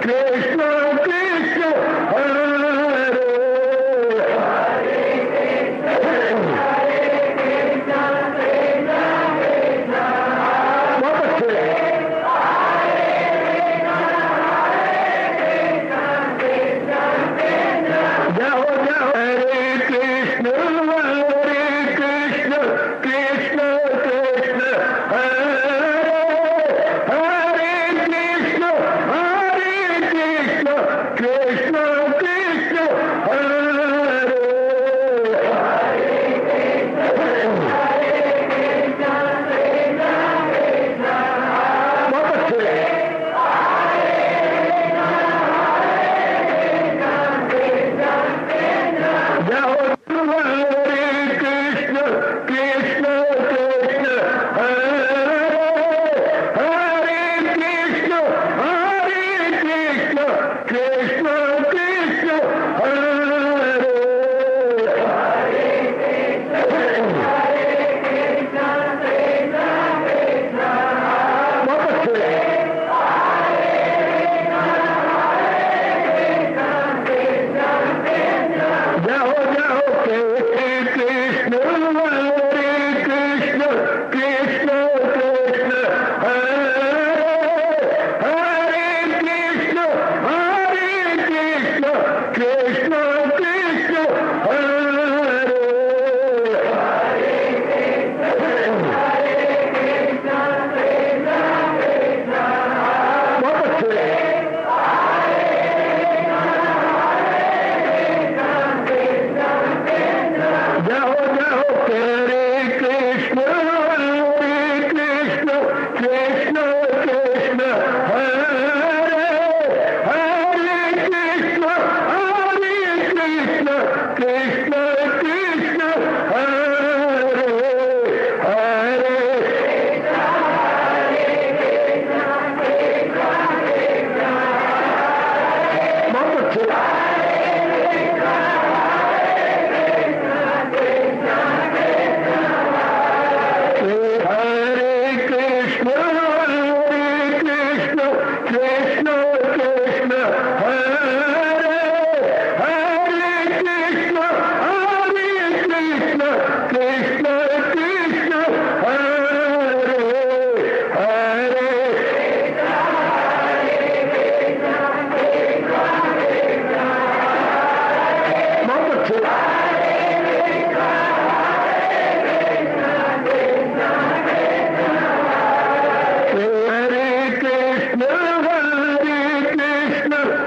कृष्ण कृष्ण हरे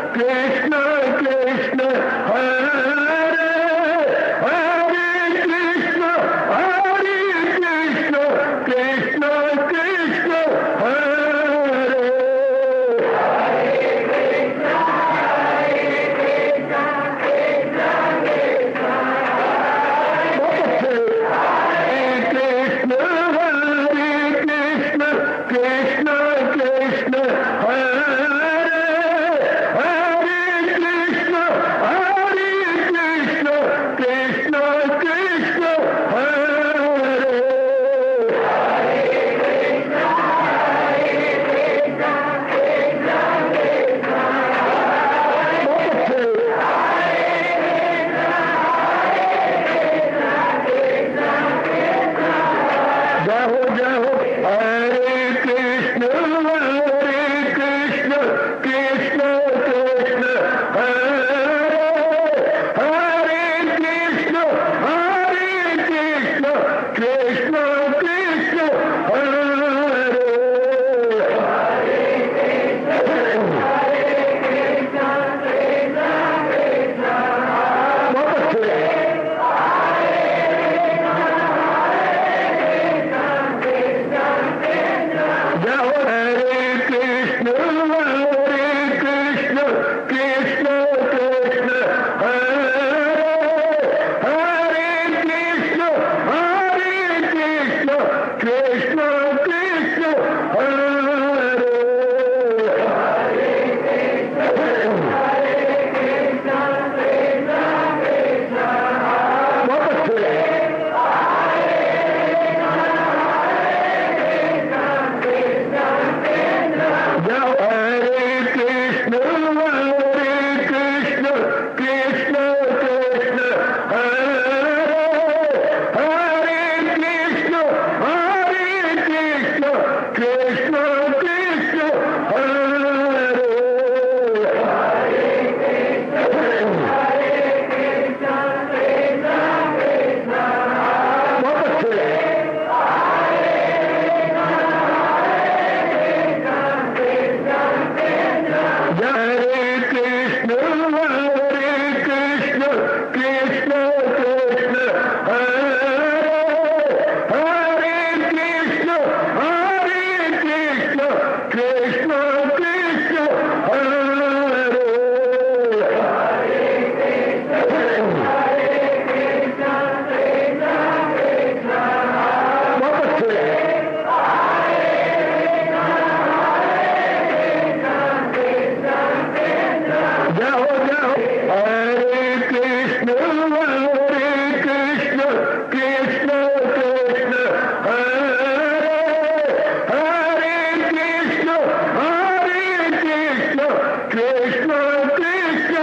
कृष्ण कृष्ण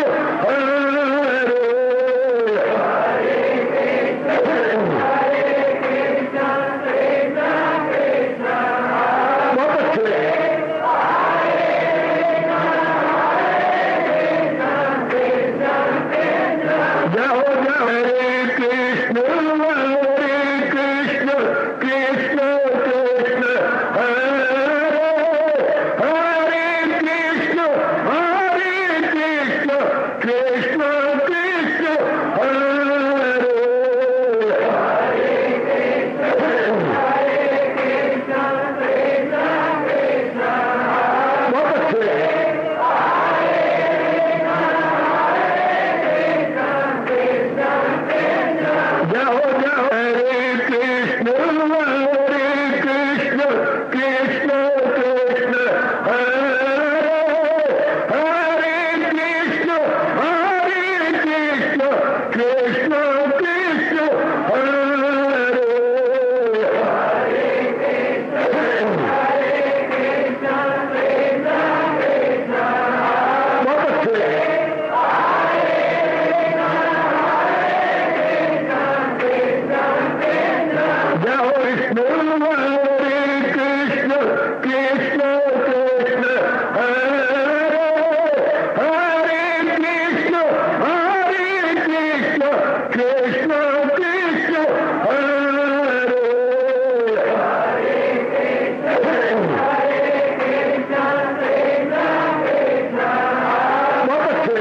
हरे बहुत अच्छे जाओ जाओ हरे कृष्ण कृष्ण कृष्ण कृष्ण हरे हरे कृष्ण कृष्ण कृष्ण हरे बहुत अच्छे जाओ जाओ हरे कृष्ण कृष्ण कृष्ण कृष्ण हरे हरे कृष्ण कृष्ण कृष्ण हरे बहुत अच्छे जाओ विष्णु हरे कृष्ण कृष्ण कृष्ण हरे हरे कृष्ण कृष्ण कृष्ण हरे बहुत अच्छे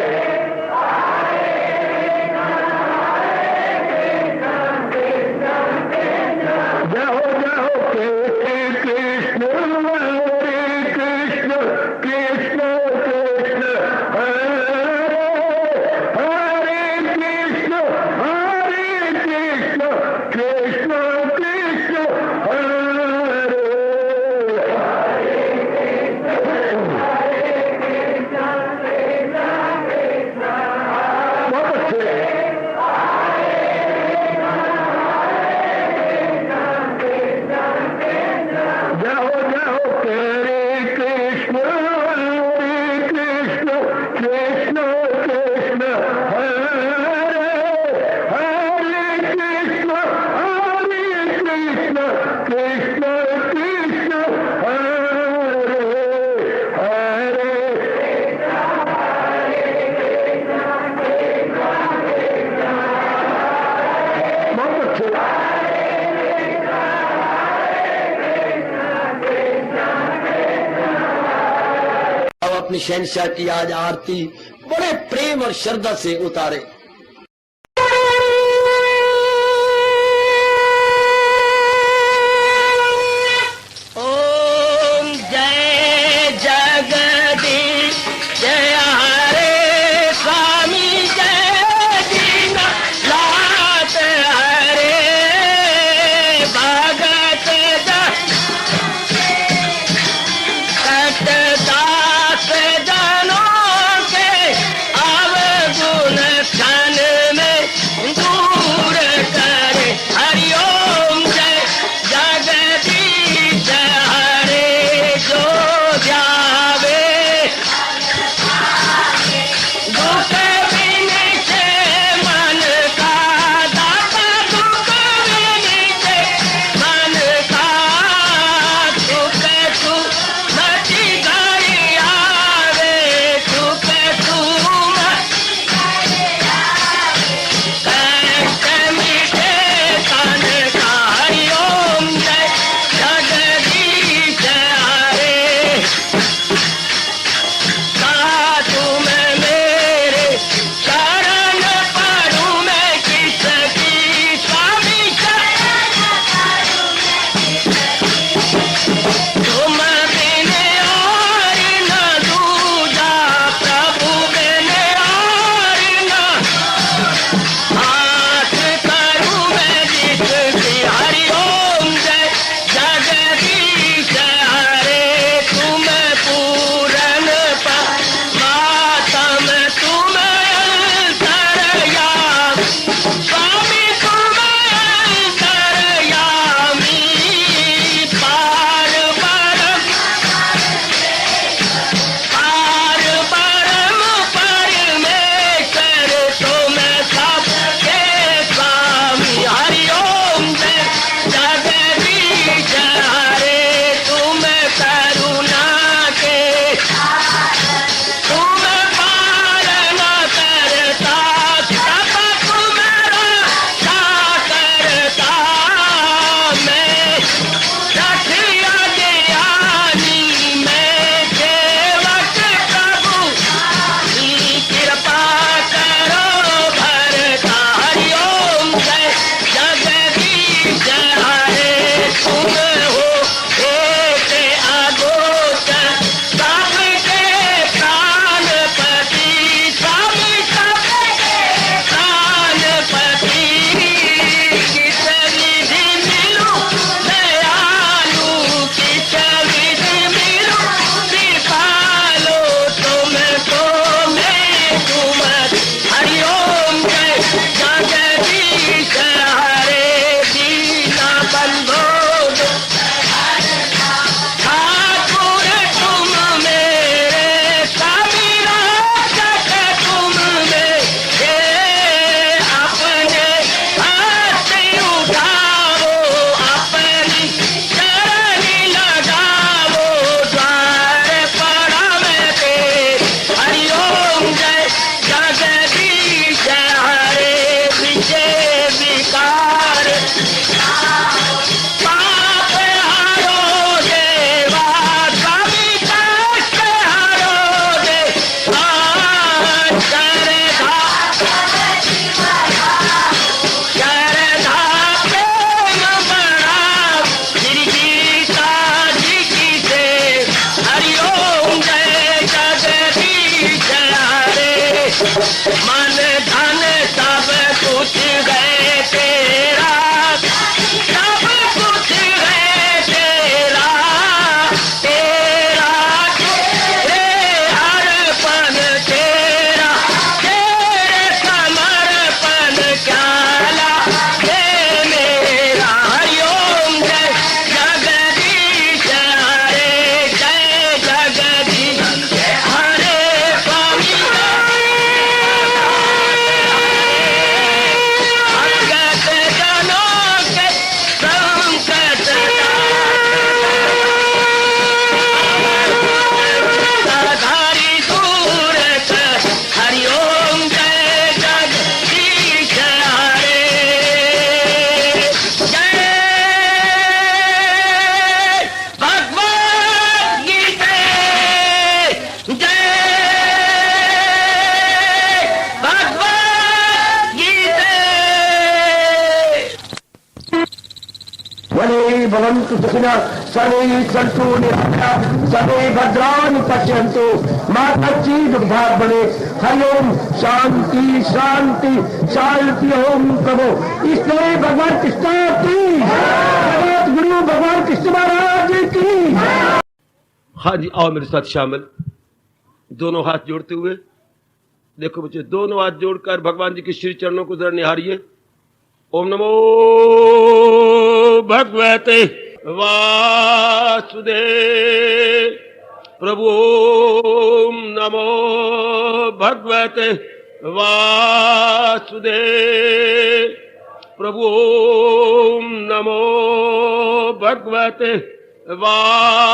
जाओ जाओ कृष्ण हरे कृष्ण कृष्ण कृष्ण हरे हरे कृष्ण कृष्ण कृष्ण हरे बहुत अच्छे जाओ जाओ हरे कृष्ण कृष्ण कृष्ण हरे हरे कृष्ण कृष्ण हरे हरे बहुत अच्छे अब अपनी शहनशाह की आज आरती बड़े प्रेम और श्रद्धा से उतारे। ओम जय जगदीश जय हरे स्वामी जय दीना लात हरे भगत दास जनों के अवगुण भवन्तु सुखिनः सर्वे सन्तु निरामयाः सर्वे भद्राणि पश्यन्तु मा कश्चित् दुर्भाग्यं भवेत्। हरि ओम शांति शांति शांति। ओम प्रभु इसलिए भगवान कृष्ण की जगत गुरु भगवान कृष्ण महाराज की। हाँ जी, आओ मेरे साथ शामिल, दोनों हाथ जोड़ते हुए। देखो बच्चे, दोनों हाथ जोड़कर भगवान जी के श्री चरणों को जरा निहारिए। ओम नमो भगवते वासुदेव प्रभु। ओम नमो भगवते वासुदेव प्रभु। ओम नमो भगवते वासुदेवाय।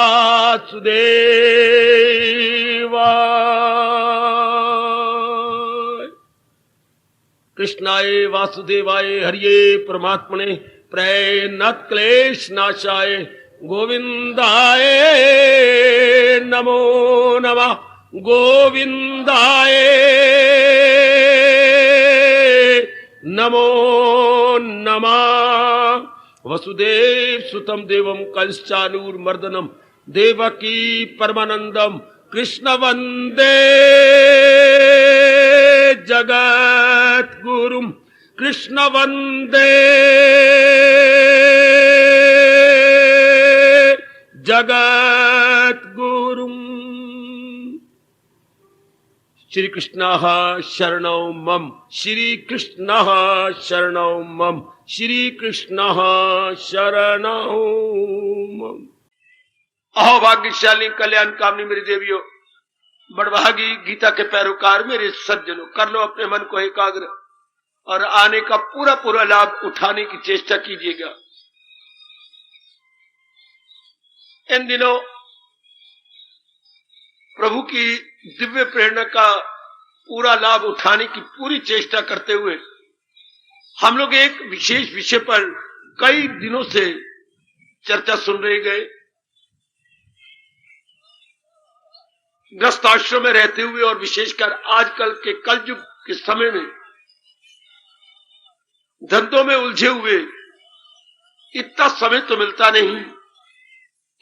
कृष्णाय वासुदेवाय हरिये परमात्मने प्रणत क्लेश नाशाय गोविंदाय नमो नमः। गोविंदाय नमो नमः। वसुदेव सुतम देवम कंसचानूरमर्दनम देवकी परमानंदम कृष्ण वंदे जगत गुरुम। कृष्ण वंदे जगत गुरुम। श्री कृष्ण शरणौ मम। श्री कृष्ण शरणौ मम। श्री कृष्ण शरणौ मम। अहो भाग्यशाली कल्याण कामनी मेरी देवियों, बड़भागी गीता के पैरोकार मेरे सज्जनों, कर लो अपने मन को एकाग्र और आने का पूरा पूरा लाभ उठाने की चेष्टा कीजिएगा। इन दिनों प्रभु की दिव्य प्रेरणा का पूरा लाभ उठाने की पूरी चेष्टा करते हुए हम लोग एक विशेष विषय पर कई दिनों से चर्चा सुन रहे गए। गृहस्थाश्रम में रहते हुए और विशेषकर आजकल के कलयुग के समय में धंधों में उलझे हुए इतना समय तो मिलता नहीं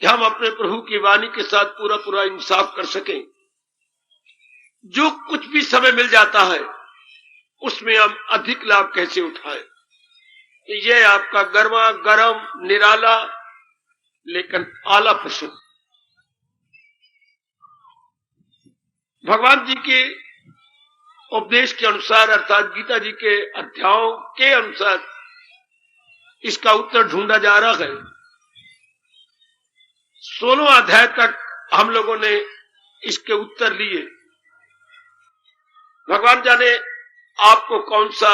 कि हम अपने प्रभु की वाणी के साथ पूरा पूरा इंसाफ कर सकें। जो कुछ भी समय मिल जाता है उसमें हम अधिक लाभ कैसे उठाएं, यह आपका गर्मा गर्म निराला लेकिन आला प्रश्न। भगवान जी के उपदेश के अनुसार अर्थात गीता जी के अध्यायों के अनुसार इसका उत्तर ढूंढा जा रहा है। 16 अध्याय तक हम लोगों ने इसके उत्तर लिए। भगवान जाने आपको कौन सा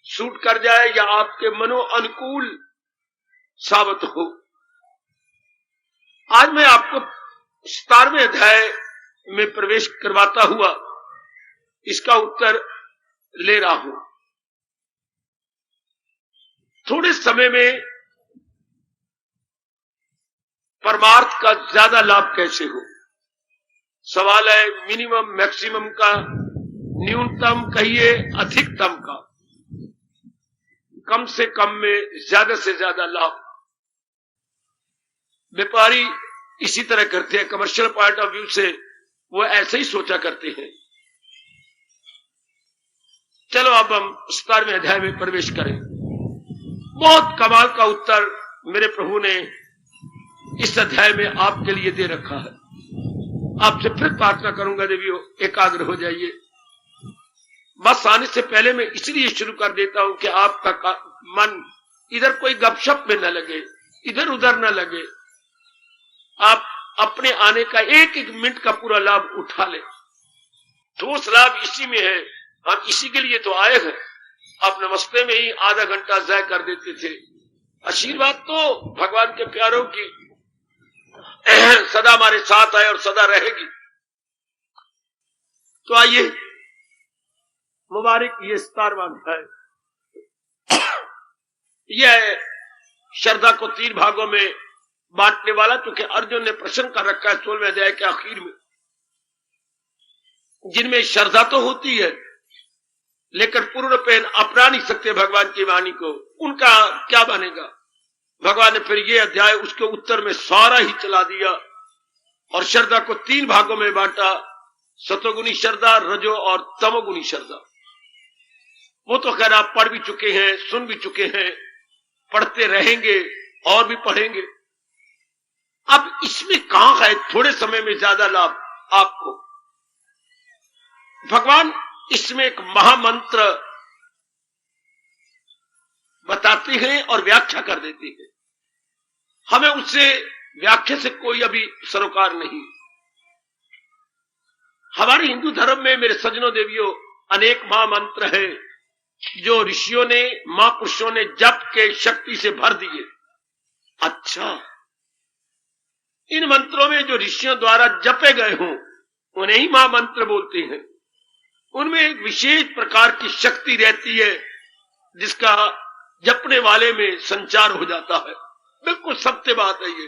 सूट कर जाए या आपके मनो अनुकूल साबित हो। आज मैं आपको 17वें अध्याय में प्रवेश करवाता हुआ इसका उत्तर ले रहा हूं। थोड़े समय में परमार्थ का ज्यादा लाभ कैसे हो, सवाल है मिनिमम मैक्सिमम का, न्यूनतम कहिए अधिकतम का, कम से कम में ज्यादा से ज्यादा लाभ। व्यापारी इसी तरह करते हैं, कमर्शियल पॉइंट ऑफ व्यू से वो ऐसे ही सोचा करते हैं। चलो अब हम 17वें अध्याय में प्रवेश करें। बहुत कमाल का उत्तर मेरे प्रभु ने इस अध्याय में आपके लिए दे रखा है। आपसे फिर प्रार्थना करूंगा देवियों, एकाग्र हो जाइए। बस आने से पहले मैं इसलिए शुरू कर देता हूं कि आपका मन इधर कोई गपशप में न लगे, इधर उधर न लगे। आप अपने आने का एक एक मिनट का पूरा लाभ उठा ले। ठोस लाभ इसी में है, हम इसी के लिए तो आए हैं। आप नमस्ते में ही आधा घंटा ज़ाय कर देते थे। आशीर्वाद तो भगवान के प्यारों की सदा हमारे साथ है और सदा रहेगी। तो आइए, मुबारक ये 17वां अध्याय। यह श्रद्धा को 3 भागों में बांटने वाला, क्योंकि अर्जुन ने प्रश्न कर रखा है 16वें अध्याय के आखिर में, जिनमें श्रद्धा तो होती है लेकिन पूर्ण पेन अपना नहीं सकते भगवान की वाणी को, उनका क्या बनेगा। भगवान ने फिर ये अध्याय उसके उत्तर में सारा ही चला दिया और श्रद्धा को 3 भागों में बांटा, सतोगुणी श्रद्धा, रजो और तमोगुणी श्रद्धा। वो तो खैर आप पढ़ भी चुके हैं, सुन भी चुके हैं, पढ़ते रहेंगे और भी पढ़ेंगे। अब इसमें कहां है थोड़े समय में ज्यादा लाभ आपको? भगवान इसमें एक महामंत्र बताते हैं और व्याख्या कर देते हैं। हमें उससे व्याख्या से कोई अभी सरोकार नहीं। हमारे हिंदू धर्म में मेरे सज्जनों देवियों अनेक महामंत्र है जो ऋषियों ने, महापुरुषों ने जप के शक्ति से भर दिए। अच्छा, इन मंत्रों में जो ऋषियों द्वारा जपे गए हों उन्हें ही महामंत्र बोलते हैं। उनमें एक विशेष प्रकार की शक्ति रहती है जिसका जपने वाले में संचार हो जाता है। बिल्कुल सत्य बात है, ये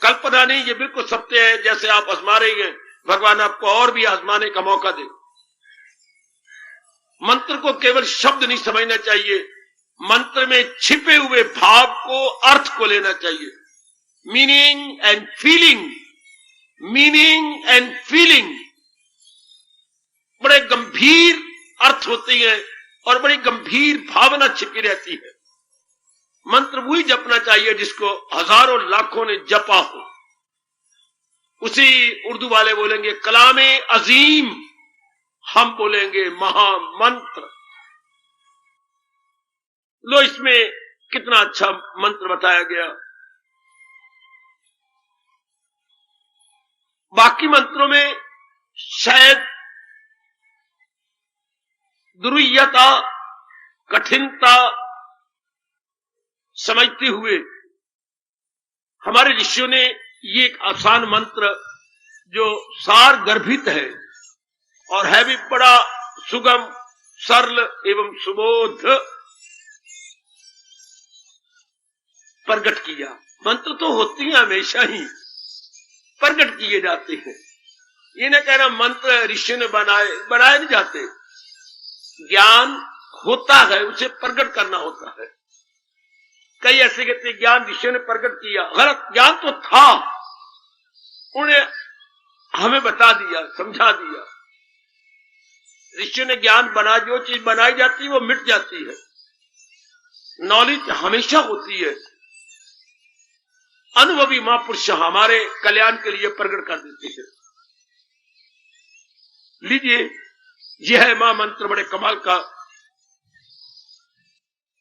कल्पना नहीं, ये बिल्कुल सत्य है। जैसे आप आजमा रही हैं, भगवान आपको और भी आजमाने का मौका दे। मंत्र को केवल शब्द नहीं समझना चाहिए, मंत्र में छिपे हुए भाव को, अर्थ को लेना चाहिए। Meaning and feeling, meaning and feeling, बड़े गंभीर अर्थ होते हैं और बड़ी गंभीर भावना छिपी रहती है। मंत्र वही जपना चाहिए जिसको हजारों लाखों ने जपा हो। उसी उर्दू वाले बोलेंगे कलामे अजीम, हम बोलेंगे महामंत्र। लो, इसमें कितना अच्छा मंत्र बताया गया। बाकी मंत्रों में शायद दुर्यता, कठिनता समझते हुए हमारे ऋषियों ने ये एक आसान मंत्र जो सार गर्भित है और है भी बड़ा सुगम, सरल एवं सुबोध प्रकट किया। मंत्र तो होती हैं हमेशा ही, प्रकट किए जाते हैं। ये न कहना मंत्र ऋषियों ने बनाए नहीं जाते। ज्ञान होता है, उसे प्रकट करना होता है। कई ऐसे कहते ज्ञान ऋषियों ने प्रकट किया, गलत। ज्ञान तो था, उन्हें हमें बता दिया, समझा दिया। ऋषियों ने ज्ञान बना, जो चीज बनाई जाती है वो मिट जाती है। नॉलेज हमेशा होती है। अनुभवी महापुरुष हमारे कल्याण के लिए प्रकट कर देते हैं। लीजिए, यह है महामंत्र बड़े कमाल का।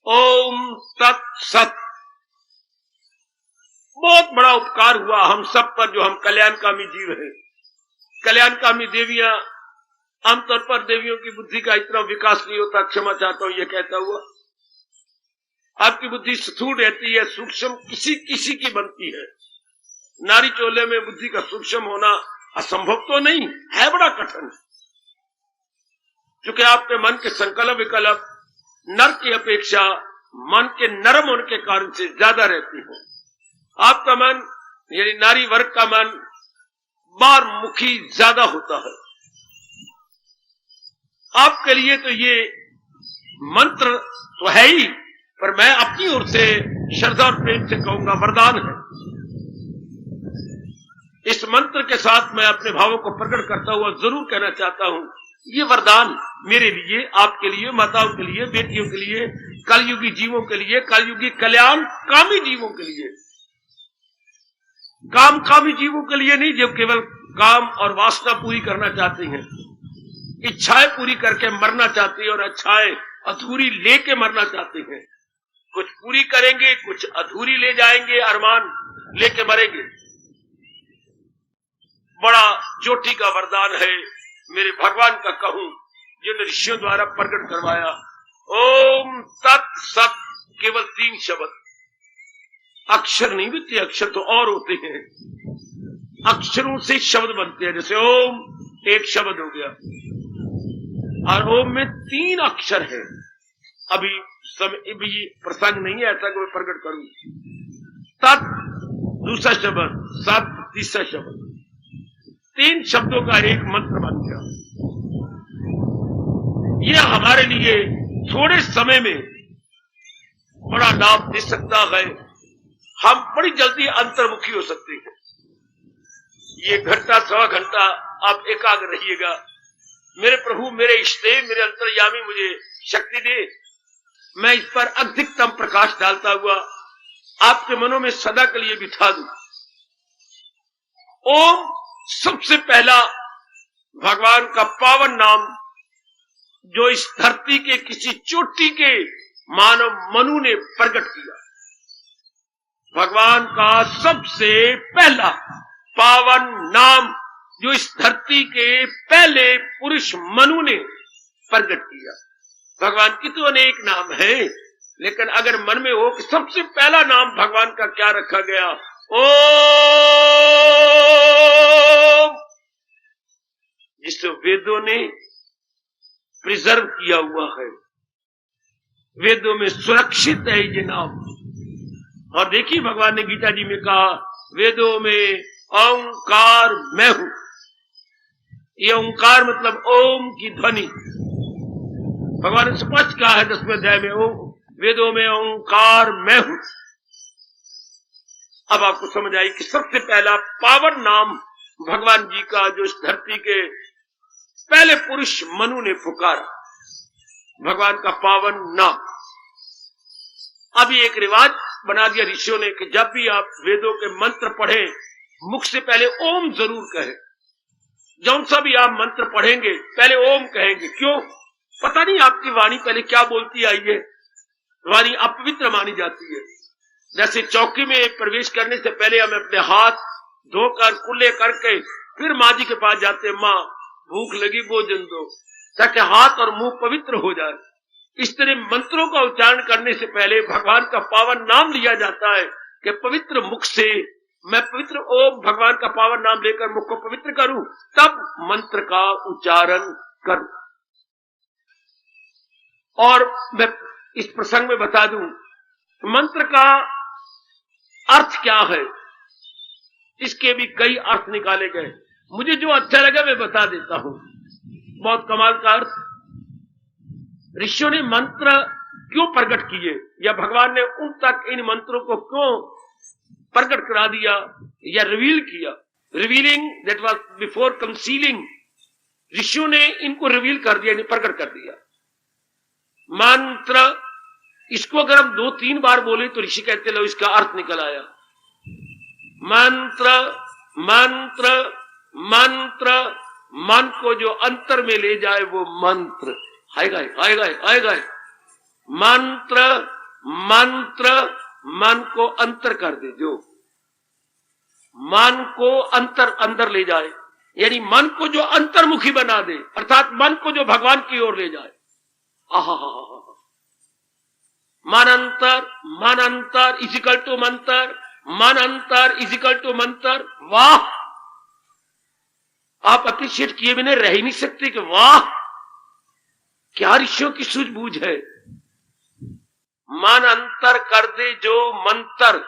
ओम तत्सत। बहुत बड़ा उपकार हुआ हम सब पर जो हम कल्याणकामी जीव हैं। कल्याणकामी देवियां, आमतौर पर देवियों की बुद्धि का इतना विकास नहीं होता, क्षमा चाहता हूं यह कहता हुआ। आपकी बुद्धि स्थूल रहती है, सूक्ष्म किसी किसी की बनती है। नारी चोले में बुद्धि का सूक्ष्म होना असंभव तो नहीं है, बड़ा कठिन। क्योंकि आपके मन के संकल्प विकल्प नर की अपेक्षा मन के नरम होने के कारण से ज्यादा रहती है। आपका मन यानी नारी वर्ग का मन बारमुखी ज्यादा होता है। आपके लिए तो ये मंत्र तो है ही, पर मैं अपनी ओर से श्रद्धा और प्रेम से कहूंगा वरदान है। इस मंत्र के साथ मैं अपने भावों को प्रकट करता हुआ जरूर कहना चाहता हूं, ये वरदान मेरे लिए, आपके लिए, माताओं के लिए, बेटियों के लिए, कलयुगी जीवों के लिए, कलयुगी कल्याणकामी जीवों के लिए, कामकामी जीवों के लिए नहीं, जो केवल काम और वासना पूरी करना चाहते हैं, इच्छाएं पूरी करके मरना चाहते हैं और इच्छाएं अधूरी लेके मरना चाहते हैं। कुछ पूरी करेंगे, कुछ अधूरी ले जाएंगे, अरमान लेके मरेंगे। बड़ा चोटी का वरदान है, मेरे भगवान का कहूं, जिन ऋषियों द्वारा प्रकट करवाया। ओम तत् सत, केवल 3 शब्द, अक्षर नहीं होते, अक्षर तो और होते हैं। अक्षरों से शब्द बनते हैं, जैसे ओम एक शब्द हो गया और ओम में 3 अक्षर है। अभी प्रसंग नहीं है ऐसा कोई प्रकट करूं। तत् दूसरा शब्द, सत तीसरा शब्द, 3 शब्दों का एक मंत्र बन गया। यह हमारे लिए थोड़े समय में बड़ा लाभ दे सकता है। हम बड़ी जल्दी अंतर्मुखी हो सकते हैं। ये घंटा सवा घंटा आप एकाग्र रहिएगा। मेरे प्रभु, मेरे इष्टदेव, मेरे अंतर्यामी मुझे शक्ति दे, मैं इस पर अधिकतम प्रकाश डालता हुआ आपके मनों में सदा के लिए बिठा दूं। ओम सबसे पहला भगवान का पावन नाम, जो इस धरती के किसी चोटी के मानव मनु ने प्रकट किया। भगवान का सबसे पहला पावन नाम, जो इस धरती के पहले पुरुष मनु ने प्रकट किया। भगवान की तो अनेक नाम है, लेकिन अगर मन में हो कि सबसे पहला नाम भगवान का क्या रखा गया, ओम, जिसे वेदों ने प्रिजर्व किया हुआ है, वेदों में सुरक्षित है ये नाम। और देखिए भगवान ने गीता जी में कहा, वेदों में ओंकार मैं हूं। ये ओंकार मतलब ओम की ध्वनि। भगवान ने स्पष्ट कहा है 10वें अध्याय में, वेदों में ओंकार मैं हूं। अब आपको समझ आई कि सबसे पहला पावन नाम भगवान जी का, जो इस धरती के पहले पुरुष मनु ने पुकारा, भगवान का पावन नाम। अभी एक रिवाज बना दिया ऋषियों ने कि जब भी आप वेदों के मंत्र पढ़ें, मुख से पहले ओम जरूर कहें। जौन सा भी आप मंत्र पढ़ेंगे पहले ओम कहेंगे। क्यों? पता नहीं आपकी वाणी पहले क्या बोलती आई है। वाणी अपवित्र मानी जाती है। जैसे चौकी में प्रवेश करने से पहले हम अपने हाथ धोकर कुल्ले करके फिर माँ जी के पास जाते, माँ भूख लगी भोजन दो, ताकि हाथ और मुंह पवित्र हो जाए। इस तरह मंत्रों का उच्चारण करने से पहले भगवान का पावन नाम लिया जाता है कि पवित्र मुख से मैं पवित्र ओम भगवान का पावन नाम लेकर मुख को पवित्र करूं, तब मंत्र का उच्चारण करूं। और मैं इस प्रसंग में बता दूं, मंत्र का अर्थ क्या है, इसके भी कई अर्थ निकाले गए। मुझे जो अच्छा लगा मैं बता देता हूं। बहुत कमाल का अर्थ। ऋषियों ने मंत्र क्यों प्रकट किए, या भगवान ने उन तक इन मंत्रों को क्यों प्रकट करा दिया या रिवील किया। Revealing that was before concealing. ऋषियों ने इनको रिवील कर दिया, इन्हें प्रकट कर दिया। मंत्र, इसको अगर हम 2-3 बार बोले तो ऋषि कहते लो इसका अर्थ निकल आया। मंत्र मंत्र मंत्र, मन को जो अंतर में ले जाए वो मंत्र। आएगा आएगा आएगा। मंत्र मंत्र, मन को अंतर कर दे, जो मन को अंदर ले जाए, यानी मन को जो अंतर्मुखी बना दे, अर्थात मन को जो भगवान की ओर ले जाए। आहा, मन अंतर इजिकल टू मंत्र, मन अंतर इजिकल टू मंत्र। वाह, आप अप्रिशिएट किए बिना रह ही नहीं सकते कि वाह क्या ऋषियों की सूझबूझ है। मन अंतर कर दे जो मंत्र।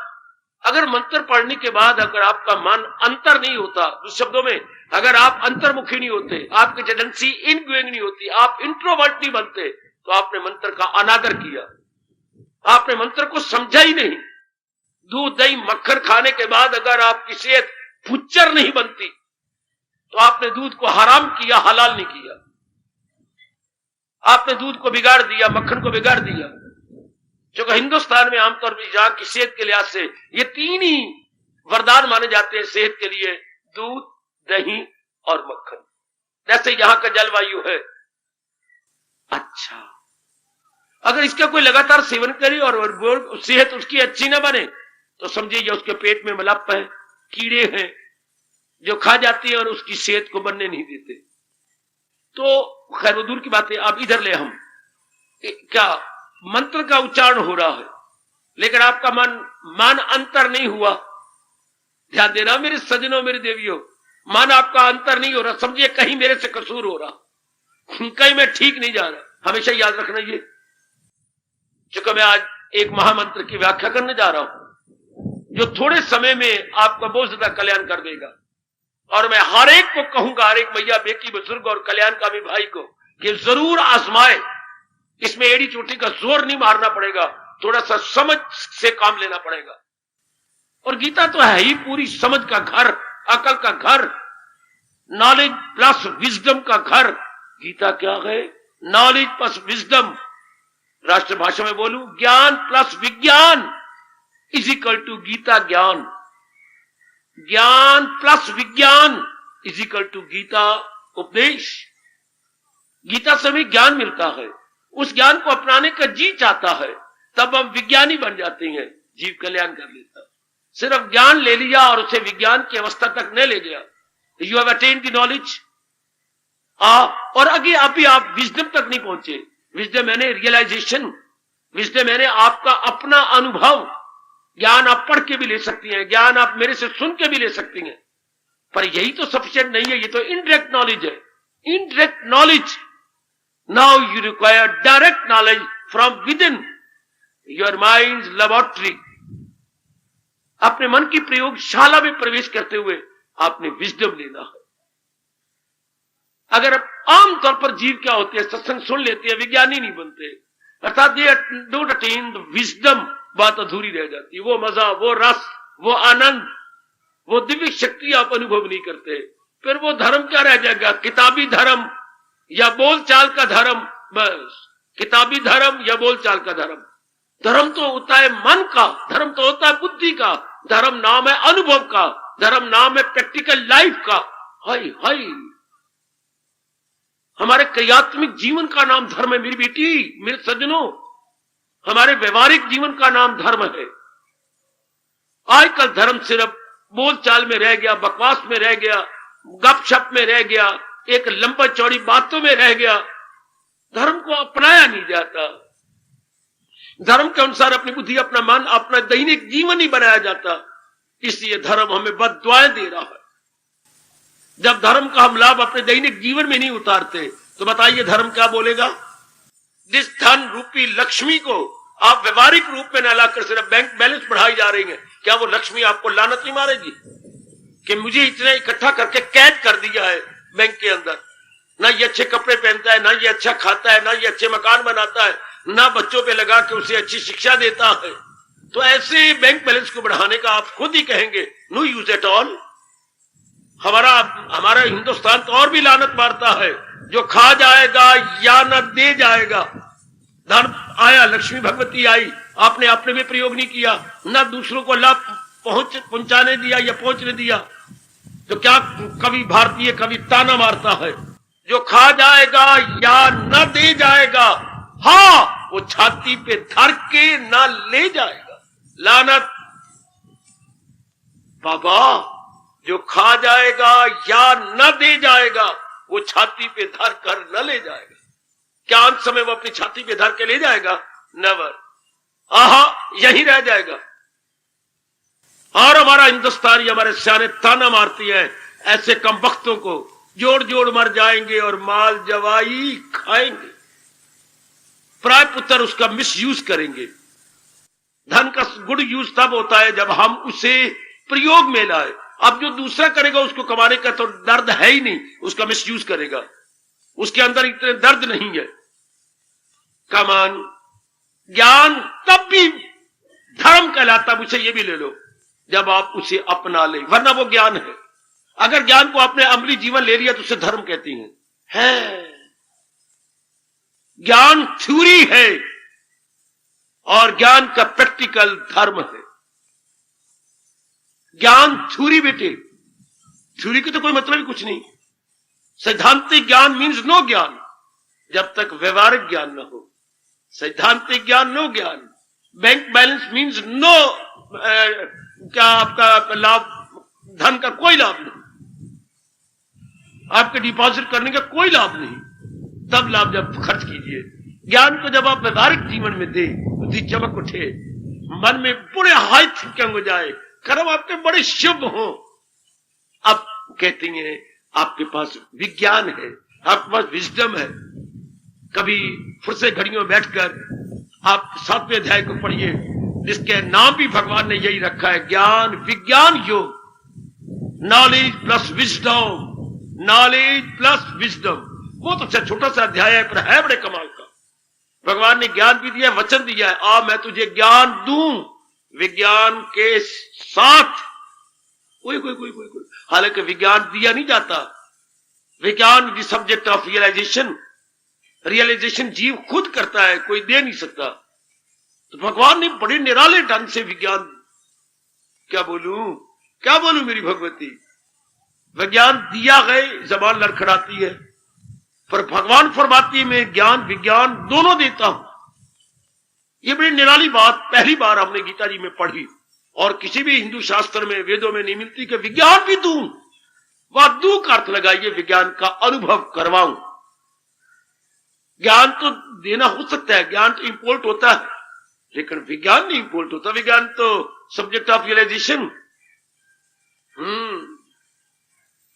अगर मंत्र पढ़ने के बाद अगर आपका मन अंतर नहीं होता, दूसरे शब्दों में अगर आप अंतर्मुखी नहीं होते, आपकी टेंडेंसी इनगोइंग नहीं होती, आप इंट्रोवर्ट नहीं बनते, तो आपने मंत्र का अनादर किया, आपने मंत्र को समझा ही नहीं। दूध दही मक्खन खाने के बाद अगर आपकी सेहत फुच्चर नहीं बनती, तो आपने दूध को हराम किया, हलाल नहीं किया। आपने दूध को बिगाड़ दिया, मक्खन को बिगाड़ दिया। जो कि हिंदुस्तान में आमतौर पर जहां की सेहत के लिहाज से ये 3 ही वरदान माने जाते हैं सेहत के लिए, दूध, दही और मक्खन। जैसे यहां का जलवायु है। अच्छा, अगर इसका कोई लगातार सेवन करे और सेहत उसकी अच्छी ना बने, तो समझिए उसके पेट में मलप है, कीड़े हैं जो खा जाती है और उसकी सेहत को बनने नहीं देते। तो खैर वो दूर की बात है। अब इधर ले हम, क्या मंत्र का उच्चारण हो रहा है, लेकिन आपका मन अंतर नहीं हुआ। ध्यान देना मेरे सज्जनों, मेरे देवियों, मन आपका अंतर नहीं हो रहा। समझिए कहीं मेरे से कसूर हो रहा, कहीं मैं ठीक नहीं जा रहा। हमेशा याद रखना ये, चूंकि मैं आज एक महामंत्र की व्याख्या करने जा रहा हूं जो थोड़े समय में आपका बहुत ज्यादा कल्याण कर देगा। और मैं हर एक को कहूंगा, हर एक भैया बेटी बुजुर्ग और कल्याणकामी भाई को, कि जरूर आजमाए। इसमें एड़ी चोटी का जोर नहीं मारना पड़ेगा, थोड़ा सा समझ से काम लेना पड़ेगा। और गीता तो है ही पूरी समझ का घर, अकल का घर, नॉलेज प्लस विजडम का घर। गीता क्या है? Knowledge plus wisdom. राष्ट्रभाषा में बोलूं, ज्ञान प्लस विज्ञान इज इक्वल टू गीता ज्ञान। ज्ञान प्लस विज्ञान इज इक्वल टू गीता उपदेश। गीता से हमें ज्ञान मिलता है, उस ज्ञान को अपनाने का जी चाहता है, तब हम विज्ञानी बन जाते हैं, जीव कल्याण कर लेता है। सिर्फ ज्ञान ले लिया और उसे विज्ञान की अवस्था तक न ले गया, you have attend the knowledge, और आगे अभी आप विजडम तक नहीं पहुंचे। विजडम यानी रियलाइजेशन, विजडम यानी आपका अपना अनुभव। ज्ञान आप पढ़ के भी ले सकती हैं, ज्ञान आप मेरे से सुन के भी ले सकती हैं, पर यही तो सफिशिएंट नहीं है, ये तो इनडायरेक्ट नॉलेज है। Indirect knowledge, now you require direct knowledge from with in your mind laboratory. अपने मन की प्रयोगशाला में प्रवेश करते हुए आपने विजडम लेना है। अगर आमतौर पर जीव क्या होते हैं, सत्संग सुन लेते हैं, विज्ञानी नहीं बनते, अर्थात they don't attain the wisdom, बात अधूरी रह जाती है। वो मजा, वो रस, वो आनंद, वो दिव्य शक्ति आप अनुभव नहीं करते। फिर वो धर्म क्या रह जाएगा? किताबी धर्म या बोलचाल का धर्म। बस किताबी धर्म या बोलचाल का धर्म। धर्म तो होता है मन का, धर्म तो होता है बुद्धि का, धर्म नाम है अनुभव का, धर्म नाम है प्रैक्टिकल लाइफ का। हाय हाय, हमारे क्रियात्मक जीवन का नाम धर्म है मेरी बेटी, मेरे सज्जनों। हमारे व्यवहारिक जीवन का नाम धर्म है। आजकल धर्म सिर्फ बोलचाल में रह गया, बकवास में रह गया, गपशप में रह गया, एक लंबा चौड़ी बातों में रह गया। धर्म को अपनाया नहीं जाता, धर्म के अनुसार अपनी बुद्धि, अपना मन, अपना दैनिक जीवन ही बनाया जाता। इसलिए धर्म हमें बद्दुआएं दे रहा है। जब धर्म का हम लाभ अपने दैनिक जीवन में नहीं उतारते तो बताइए धर्म क्या बोलेगा? जिस धन रूपी लक्ष्मी को आप व्यवहारिक रूप में न लाकर सिर्फ बैंक बैलेंस बढ़ाई जा रही है, क्या वो लक्ष्मी आपको लानत नहीं मारेगी कि मुझे इतना इकट्ठा करके कैद कर दिया है बैंक के अंदर? ना ये अच्छे कपड़े पहनता है, ना ये अच्छा खाता है, ना ये अच्छे मकान बनाता है, ना बच्चों पे लगा के उसे अच्छी शिक्षा देता है। तो ऐसे बैंक बैलेंस को बढ़ाने का आप खुद ही कहेंगे नो यूज एट ऑल। हमारा हिंदुस्तान तो और भी लानत मारता है, जो खा जाएगा या न दे जाएगा। धन आया, लक्ष्मी भगवती आई, आपने अपने में प्रयोग नहीं किया, ना दूसरों को लाभ पहुंचाने दिया या पहुंचने दिया, तो क्या कवि भारतीय कवि ताना मारता है, जो खा जाएगा या न दे जाएगा, हाँ वो छाती पे धर के ना ले जाएगा। लानत बाबा, जो खा जाएगा या न दे जाएगा वो छाती पे धर कर न ले जाएगा। क्या अंत समय वो अपनी छाती पे धर के ले जाएगा? नेवर। आहा, यही रह जाएगा। और हमारा हिंदुस्तानी, हमारे सियाने ताना मारती है ऐसे कमबख्तों को, जोड़ जोड़ मर जाएंगे और माल जवाई खाएंगे। प्राय पुत्र उसका मिस यूज करेंगे। धन का गुड यूज तब होता है जब हम उसे प्रयोग में लाए। अब जो दूसरा करेगा उसको कमाने का तो दर्द है ही नहीं, उसका मिस यूज करेगा, उसके अंदर इतने दर्द नहीं है। कमान ज्ञान तब भी धर्म कहलाता, मुझे ये भी ले लो, जब आप उसे अपना ले, वरना वो ज्ञान है। अगर ज्ञान को आपने अमली जीवन ले लिया तो उसे धर्म कहती हैं। है ज्ञान थ्योरी है और ज्ञान का प्रैक्टिकल धर्म है। ज्ञान थ्योरी बेटे, थ्योरी की तो कोई मतलब ही कुछ नहीं। सैद्धांतिक ज्ञान मीन्स नो ज्ञान, जब तक व्यवहारिक ज्ञान न हो। सैद्धांतिक ज्ञान नो ज्ञान। बैंक बैलेंस मीन्स नो क्या आपका लाभ, धन का कोई लाभ नहीं, आपके डिपॉजिट करने का कोई लाभ नहीं, तब लाभ जब खर्च कीजिए। ज्ञान को जब आप व्यवहारिक जीवन में दे, बुद्धि चमक उठे, मन में बड़े हाई थिंकिंग हो जाए, कर्म आपके बड़े शुभ हो, आप कहती हैं आपके पास विज्ञान है, आपके पास विजडम है। कभी फुर्से घड़ियों में बैठकर आप 7वें अध्याय को पढ़िए, जिसके नाम भी भगवान ने यही रखा है, ज्ञान विज्ञान योग। Knowledge plus wisdom, knowledge plus wisdom. बहुत अच्छा छोटा सा अध्याय है, पर है बड़े कमाल का। भगवान ने ज्ञान भी दिया, वचन दिया है, आ मैं तुझे ज्ञान दूं, विज्ञान के साथ कोई हालांकि विज्ञान दिया नहीं जाता। विज्ञान द सब्जेक्ट ऑफ रियलाइजेशन जीव खुद करता है, कोई दे नहीं सकता। तो भगवान ने बड़े निराले ढंग से विज्ञान, क्या बोलूं मेरी भगवती, विज्ञान दिया गए, जबान लड़खड़ाती है, पर भगवान फरमाती है मैं ज्ञान विज्ञान दोनों देता हूं। ये बड़ी निराली बात पहली बार हमने गीता जी में पढ़ी और किसी भी हिंदू शास्त्र में, वेदों में नहीं मिलती कि विज्ञान भी दूं। वह दू का अर्थ लगाइए, विज्ञान का अनुभव करवाऊं। ज्ञान तो देना हो सकता है, ज्ञान तो इंपोर्ट होता है, लेकिन विज्ञान नहीं इंपोर्ट होता। विज्ञान तो सब्जेक्ट ऑफ रियलाइजेशन।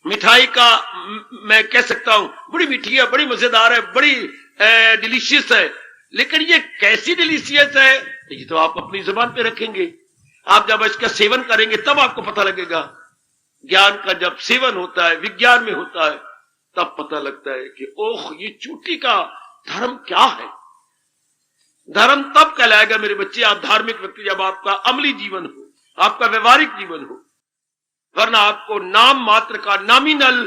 मिठाई का मैं कह सकता हूं बड़ी मीठी है, बड़ी मजेदार है, बड़ी डिलीशियस है, लेकिन ये कैसी डिलीशियस है ये तो आप अपनी जुबान पे रखेंगे। आप जब इसका सेवन करेंगे तब आपको पता लगेगा। ज्ञान का जब सेवन होता है, विज्ञान में होता है, तब पता लगता है कि ओह ये चूटी का धर्म क्या है। धर्म तब कहलाएगा मेरे बच्चे, आप धार्मिक व्यक्ति जब आपका अमली जीवन हो, आपका व्यवहारिक जीवन हो, वरना आपको नाम मात्र का नॉमिनल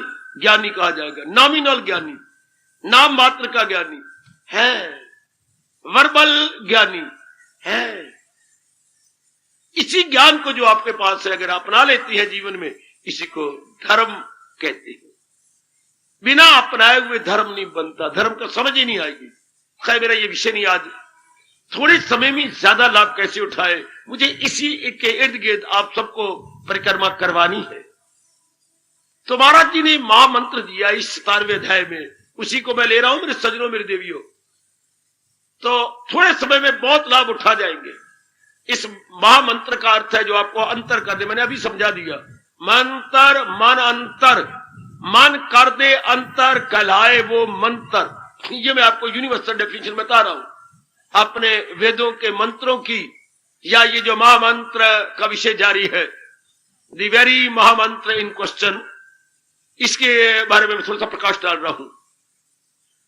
ज्ञानी कहा जाएगा। नॉमिनल ज्ञानी, नाम मात्र का ज्ञानी है, वर्बल ज्ञानी है। इसी ज्ञान को जो आपके पास है अगर अपना लेती है जीवन में, इसी को धर्म कहते हैं। बिना अपनाए हुए धर्म नहीं बनता, धर्म का समझ ही नहीं आएगी। खैर मेरा ये विषय नहीं, आज थोड़े समय में ज्यादा लाभ कैसे उठाए, मुझे इसी के इर्द गिर्द आप सबको परिक्रमा करवानी है। तो महाराज जी ने महामंत्र दिया इस 17वें अध्याय में, उसी को मैं ले रहा हूं मेरे सजनों, मेरे देवियों। तो थोड़े समय में बहुत लाभ उठा जाएंगे। इस महामंत्र का अर्थ है जो आपको अंतर कर दे, मैंने अभी समझा दिया। मंत्र मन अंतर, मन कर दे अंतर कहलाए वो मंत्र। ये मैं आपको यूनिवर्सल डेफिनेशन बता रहा हूं अपने वेदों के मंत्रों की, या ये जो महामंत्र का विषय जारी है, द वेरी महामंत्र इन क्वेश्चन, इसके बारे में थोड़ा सा प्रकाश डाल रहा हूं।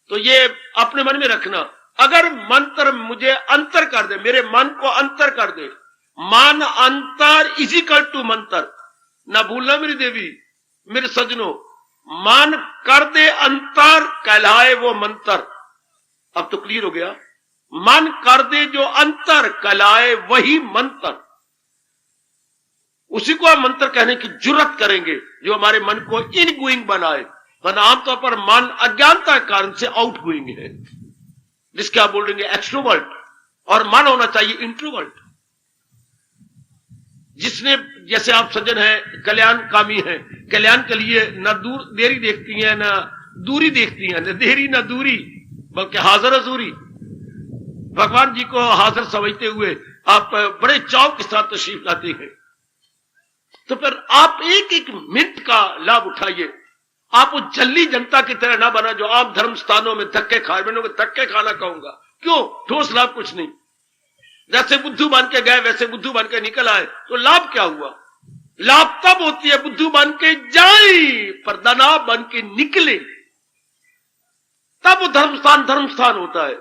तो ये अपने मन में रखना, अगर मंत्र मुझे अंतर कर दे, मेरे मन को अंतर कर दे, मन अंतर इज इक्वल टू मंत्र। ना भूलना मेरी देवी, मेरे सजनों, मन कर दे अंतर कहलाए वो मंत्र। अब तो क्लियर हो गया, मन कर दे जो अंतर कहलाए वही मंत्र। उसी को हम मंत्र कहने की जुर्रत करेंगे जो हमारे मन को इन गोइंग बनाए, वरना आमतौर पर मन अज्ञानता के कारण से आउट गोइंग है, जिसके आप बोल देंगे एक्सट्रोवर्ट, और मन होना चाहिए इंट्रोवर्ट। जिसने, जैसे आप सज्जन हैं, कल्याण कामी हैं, कल्याण के लिए न दूर देरी देखती हैं, न दूरी देखती हैं, न देरी न दूरी, बल्कि हाजिर हजूरी। भगवान जी को हाजिर समझते हुए आप बड़े चाव के साथ तशरीफ लाते हैं। तो फिर आप एक एक मिनट का लाभ उठाइए। आप वो जल्दी जनता की तरह ना बना जो आप धर्म स्थानों में धक्के खाए। मैंने धक्के खाना कहूंगा, क्यों? ठोस लाभ कुछ नहीं। जैसे बुद्धू बन के गए वैसे बुद्धू बन के निकल आए, तो लाभ क्या हुआ? लाभ तब होती है बुद्धू बन के जाए, पर दाना बन के निकले, तब वो धर्म स्थान होता है।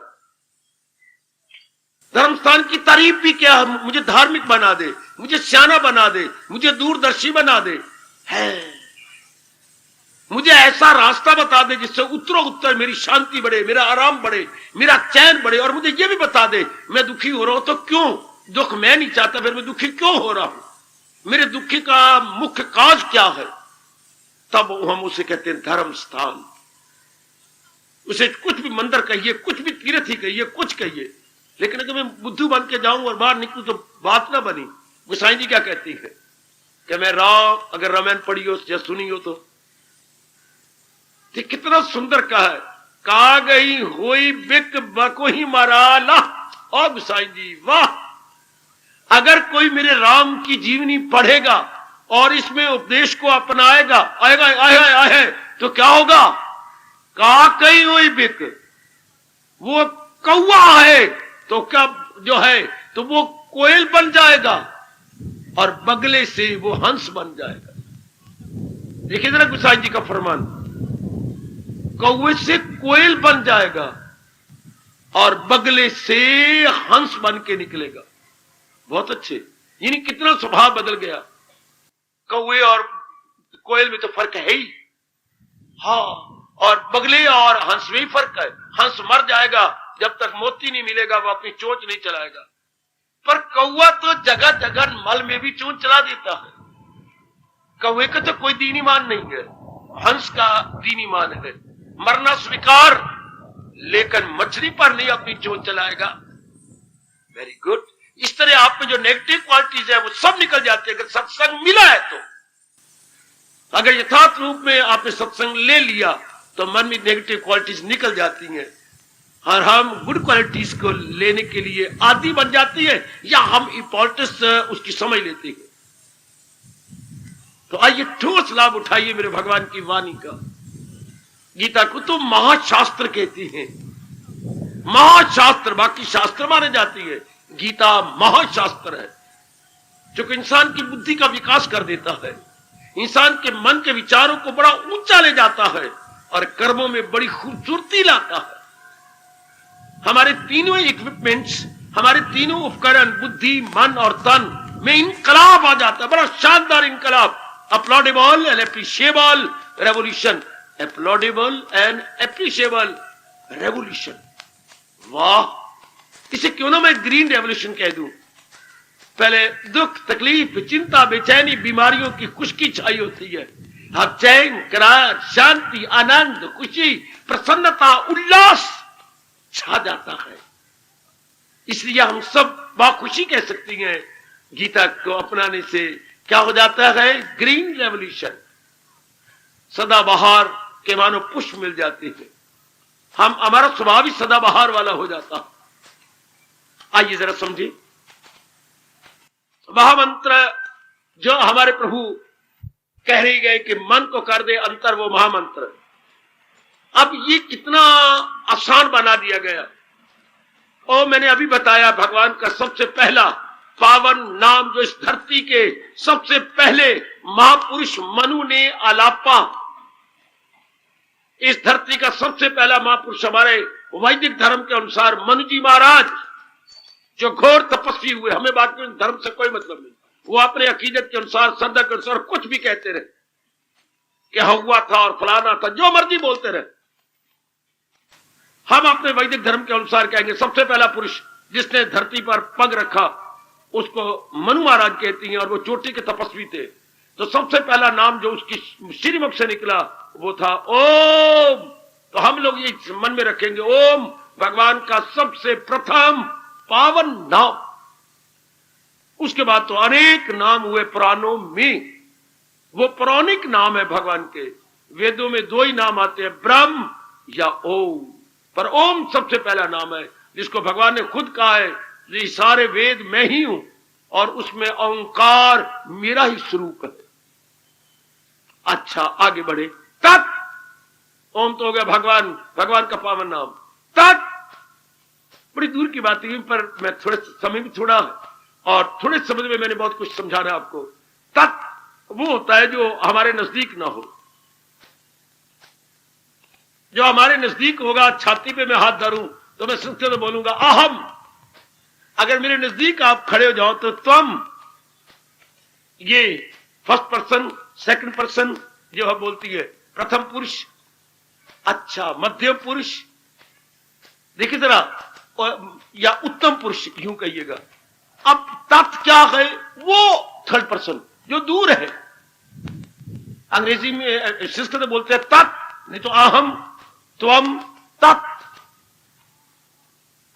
धर्म स्थान की तारीफ भी क्या है? मुझे धार्मिक बना दे, मुझे सियाना बना दे, मुझे दूरदर्शी बना दे, है मुझे ऐसा रास्ता बता दे जिससे उत्तरों उत्तर मेरी शांति बढ़े, मेरा आराम बढ़े, मेरा चैन बढ़े। और मुझे यह भी बता दे मैं दुखी हो रहा हूं तो क्यों? दुख मैं नहीं चाहता, फिर मैं दुखी क्यों हो रहा हूं? मेरे दुखी का मुख्य काज क्या है? तब हम उसे कहते हैं धर्म स्थान। उसे कुछ भी मंदिर कहिए, कुछ भी तीर्थ ही कहिए, कुछ कहिए, लेकिन अगर मैं बुद्धू बन के जाऊं और बाहर निकलूं तो बात ना बनी। गोसाई जी क्या कहती है कि मैं अगर रामायण पढ़ी हो या सुनी हो तो कितना सुंदर कहा है, का गई होई बिक बको ही माराला। और गोसाई जी वाह, अगर कोई मेरे राम की जीवनी पढ़ेगा और इसमें उपदेश को अपनाएगा, आए तो क्या होगा? का कई हुई बिक, वो कौवा है तो क्या जो है तो वो कोयल बन जाएगा, और बगले से वो हंस बन जाएगा। देखिए जरा गोसाई जी का फरमान, कौवे से कोयल बन जाएगा और बगले से हंस बन के निकलेगा। बहुत अच्छे, यानी कितना स्वभाव बदल गया। कौवे और कोयल में तो फर्क है ही, हाँ, और बगले और हंस में ही फर्क है। हंस मर जाएगा जब तक मोती नहीं मिलेगा, वो अपनी चोंच नहीं चलाएगा, पर कौवा तो जगह जगह मल में भी चोंच चला देता है। कौवे का तो कोई दीन ईमान नहीं है, हंस का दीन ईमान है, मरना स्वीकार, लेकिन मछली पर नहीं अपनी चोंच चलाएगा। Very good. इस तरह आप में जो नेगेटिव क्वालिटीज है वो सब निकल जाती है अगर सत्संग मिला है तो। अगर यथार्थ रूप में आपने सत्संग ले लिया तो मन में नेगेटिव क्वालिटीज निकल जाती हैं और हम गुड क्वालिटीज को लेने के लिए आदी बन जाती है, या हम इंपॉर्टेंस उसकी समझ लेते हैं। तो आइए ठोस लाभ उठाइए मेरे भगवान की वाणी का। गीता को तो महाशास्त्र कहती हैं, महाशास्त्र, बाकी शास्त्र माने जाती है, गीता महाशास्त्र है जो कि इंसान की बुद्धि का विकास कर देता है, इंसान के मन के विचारों को बड़ा ऊंचा ले जाता है और कर्मों में बड़ी खूबसूरती लाता है। हमारे तीनों इक्विपमेंट्स, हमारे तीनों उपकरण, बुद्धि, मन और तन में इनकलाब आ जाता है, बड़ा शानदार इनकलाब। Applaudable and appreciable revolution, applaudable and appreciable revolution. वाह, इसे क्यों ना मैं ग्रीन रेवोल्यूशन कह दूं। पहले दुख, तकलीफ, चिंता, बेचैनी, बीमारियों की खुशकी छाई होती है, अब चैन, करार, शांति, आनंद, खुशी, प्रसन्नता, उल्लास छा जाता है। इसलिए हम सब बाखुशी कह सकती हैं, गीता को अपनाने से क्या हो जाता है, ग्रीन रेवोल्यूशन। सदाबहार के मानो पुष्प मिल जाते हैं, हम, हमारा स्वभाव ही सदाबहार वाला हो जाता है। आइए जरा समझिए महामंत्र जो हमारे प्रभु कह रही गए कि मन को कर दे अंतर, वो महामंत्र। अब ये कितना आसान बना दिया गया। और मैंने अभी बताया भगवान का सबसे पहला पावन नाम जो इस धरती के सबसे पहले महापुरुष मनु ने आलापा, इस धरती का सबसे पहला महापुरुष हमारे वैदिक धर्म के अनुसार मनु जी महाराज, जो घोर तपस्वी हुए, हमें बाकी धर्म से कोई मतलब नहीं, वो अपने अकीदत के अनुसार, श्रद्धा के अनुसार कुछ भी कहते रहे कि हुआ था और फलाना था, जो मर्जी बोलते रहे। हम अपने वैदिक धर्म के अनुसार कहेंगे सबसे पहला पुरुष जिसने धरती पर पग रखा उसको मनु महाराज कहती हैं, और वो चोटी के तपस्वी थे। तो सबसे पहला नाम जो उसकी श्रीमुख से निकला वो था ओम। तो हम लोग ये मन में रखेंगे, ओम भगवान का सबसे प्रथम पावन नाम। उसके बाद तो अनेक नाम हुए पुराणों में, वो पौराणिक नाम है भगवान के। वेदों में दो ही नाम आते हैं, ब्रह्म या ओम, पर ओम सबसे पहला नाम है जिसको भगवान ने खुद कहा है ये सारे वेद मैं ही हूं और उसमें ओंकार मेरा ही स्वरूप है। अच्छा आगे बढ़े, तत्, ओम तो हो गया भगवान, भगवान का पावन नाम। तत् बड़ी दूर की बात है, पर मैं थोड़े समय भी थोड़ा और थोड़े समय में मैंने बहुत कुछ समझाना है आपको। तत् वो होता है जो हमारे नजदीक ना हो, जो हमारे नजदीक होगा। छाती पे मैं हाथ धरूं तो मैं संस्कृत में बोलूंगा अहम। अगर मेरे नजदीक आप खड़े हो जाओ तो तुम, ये फर्स्ट पर्सन, सेकंड पर्सन जो है बोलती है, प्रथम पुरुष, अच्छा मध्यम पुरुष, देखिए जरा, या उत्तम पुरुष यूं कहिएगा। अब तत् क्या है, वो थर्ड पर्सन जो दूर है। अंग्रेजी में संस्कृत में बोलते हैं तत्, नहीं तो अहम, त्वम, तत्।